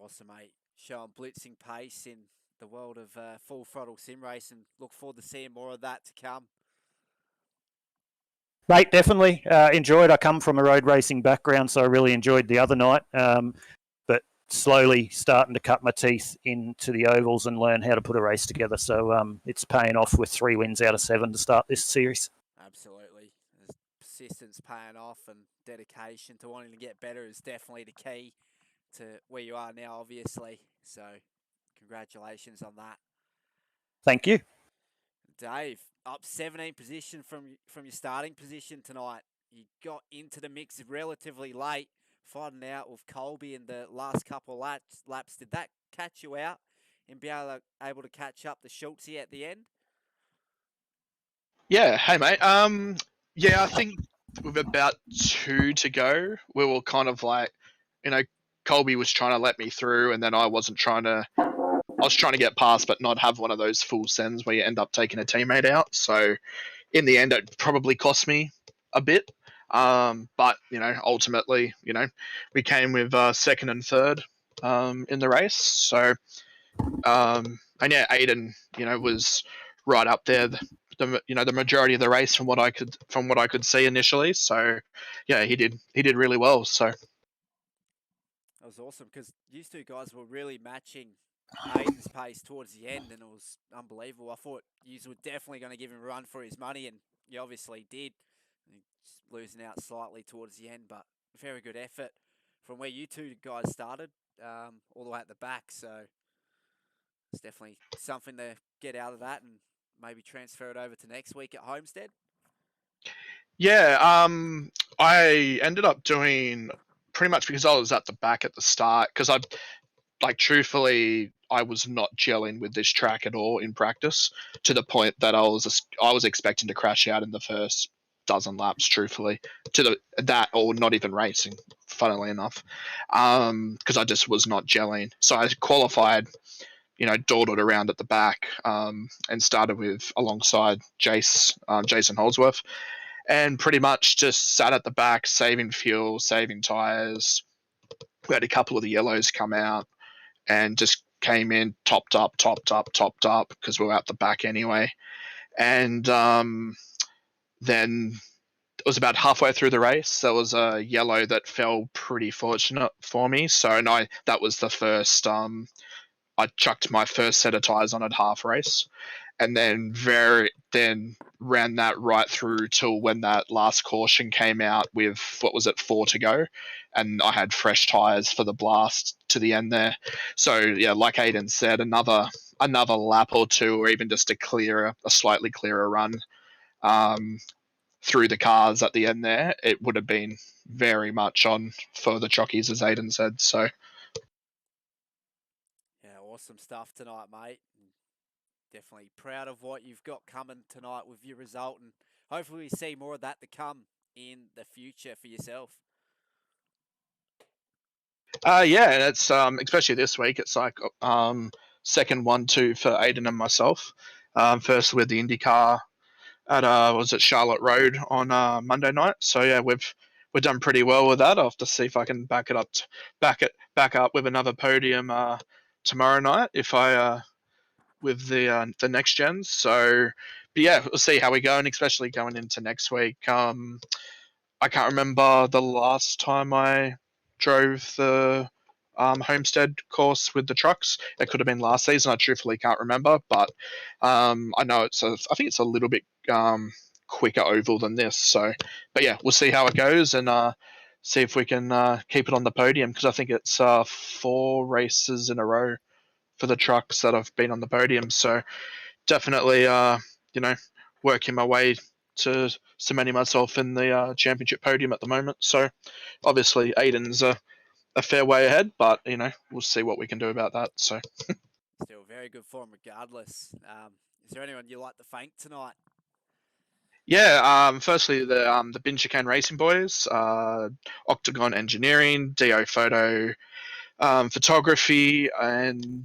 Awesome, mate. Showing blitzing pace in the world of Full Throttle Sim Racing. Look forward to seeing more of that to come. Mate, definitely enjoyed. I come from a road racing background, so I really enjoyed the other night. But slowly starting to cut my teeth into the ovals and learn how to put a race together. So it's paying off with 3 wins out of 7 to start this series. Absolutely. There's persistence paying off, and dedication to wanting to get better is definitely the key to where you are now, obviously. So congratulations on that. Thank you. Dave, up 17 position from your starting position tonight. You got into the mix relatively late, fighting out with Colby in the last couple of laps. Did that catch you out and be able to catch up to Schultze at the end? Yeah, hey mate. Yeah, I think with about 2 to go, we were kind of like, Colby was trying to let me through, and then I was trying to get past, but not have one of those full sends where you end up taking a teammate out. So in the end, it probably cost me a bit. But ultimately, we came with second and third in the race. So and yeah, Aiden, was right up there. The majority of the race from what I could see initially. So yeah, he did really well. So That was awesome because these two guys were really matching Aiden's pace towards the end, and it was unbelievable. I thought you were definitely going to give him a run for his money, and you obviously did. Just losing out slightly towards the end, but very good effort from where you two guys started, all the way at the back. So it's definitely something to get out of that and maybe transfer it over to next week at Homestead. yeah, I ended up doing pretty much because I was at the back at the start, because truthfully, I was not gelling with this track at all in practice, to the point that I was expecting to crash out in the first dozen laps, truthfully, or not even racing, funnily enough, because I just was not gelling. So I qualified, dawdled around at the back, and started alongside Jason Holdsworth, and pretty much just sat at the back, saving fuel, saving tires. We had a couple of the yellows come out, and just came in topped up because we were at the back anyway. And then it was about halfway through the race, there was a yellow that fell pretty fortunate for me. So that was the first. I chucked my first set of tires on at half race, and then ran that right through till when that last caution came out with, 4 to go, and I had fresh tires for the blast to the end there. So yeah, like Aiden said, another lap or two, or even just a slightly clearer run through the cars at the end there, it would have been very much on for the jockeys, as Aiden said. So Yeah, awesome stuff tonight, mate. Definitely proud of what you've got coming tonight with your result, and hopefully we see more of that to come in the future for yourself. yeah, and it's especially this week, it's like second 1-2 for Aiden and myself. First with the IndyCar at was it Charlotte Road on Monday night. So yeah, we've done pretty well with that. I'll have to see if I can back up with another podium tomorrow night if I with the next gens. So, but yeah, we'll see how we go, and especially going into next week. I can't remember the last time I drove the Homestead course with the trucks. It could have been last season. I truthfully can't remember, but I know I think it's a little bit quicker oval than this. So, but yeah, we'll see how it goes, and see if we can keep it on the podium, because I think it's 4 races in a row for the trucks that have been on the podium. So definitely, working my way to cementing myself in the championship podium at the moment. So obviously, Aiden's a fair way ahead, but we'll see what we can do about that. So Still very good form regardless. Is there anyone you like to thank tonight? yeah, firstly the Bin Chicane Racing boys, Octagon Engineering, DO Photo, photography, and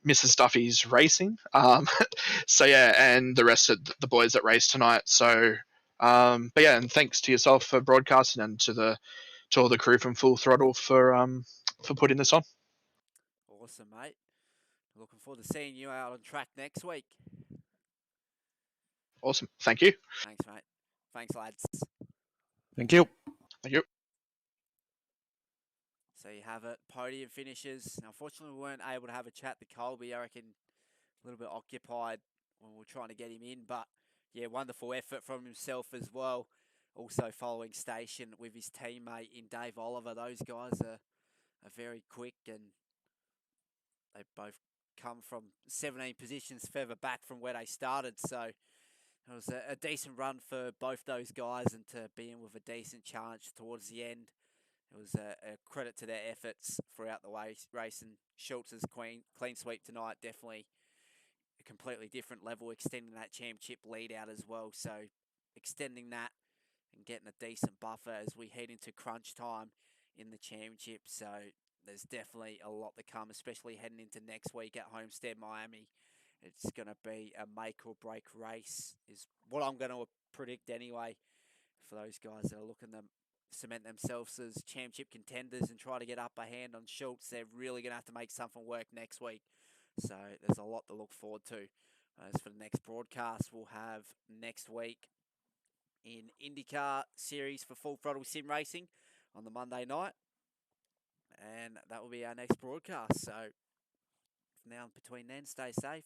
Mrs. Duffy's Racing. So yeah, and the rest of the boys that raced tonight. So, but yeah, and thanks to yourself for broadcasting, and to all the crew from Full Throttle for putting this on. Awesome, mate. Looking forward to seeing you out on track next week. Awesome, thank you. Thanks, mate. Thanks, lads. Thank you. Thank you. So you have it. Podium finishes. Unfortunately, we weren't able to have a chat to Colby. I reckon a little bit occupied when we were trying to get him in. But yeah, wonderful effort from himself as well. Also following station with his teammate in Dave Oliver. Those guys are very quick, and they both come from 17 positions further back from where they started. So it was a decent run for both those guys, and to be in with a decent challenge towards the end. It was a credit to their efforts throughout the race, and Schultz's clean sweep tonight, definitely a completely different level, extending that championship lead out as well. So extending that and getting a decent buffer as we head into crunch time in the championship. So there's definitely a lot to come, especially heading into next week at Homestead, Miami. It's going to be a make or break race, is what I'm going to predict anyway, for those guys that are looking to cement themselves as championship contenders and try to get upper hand on Schultz. They're really going to have to make something work next week. So there's a lot to look forward to. As for the next broadcast, we'll have next week in IndyCar series for Full Throttle Sim Racing on the Monday night. And that will be our next broadcast. So from now between then, stay safe and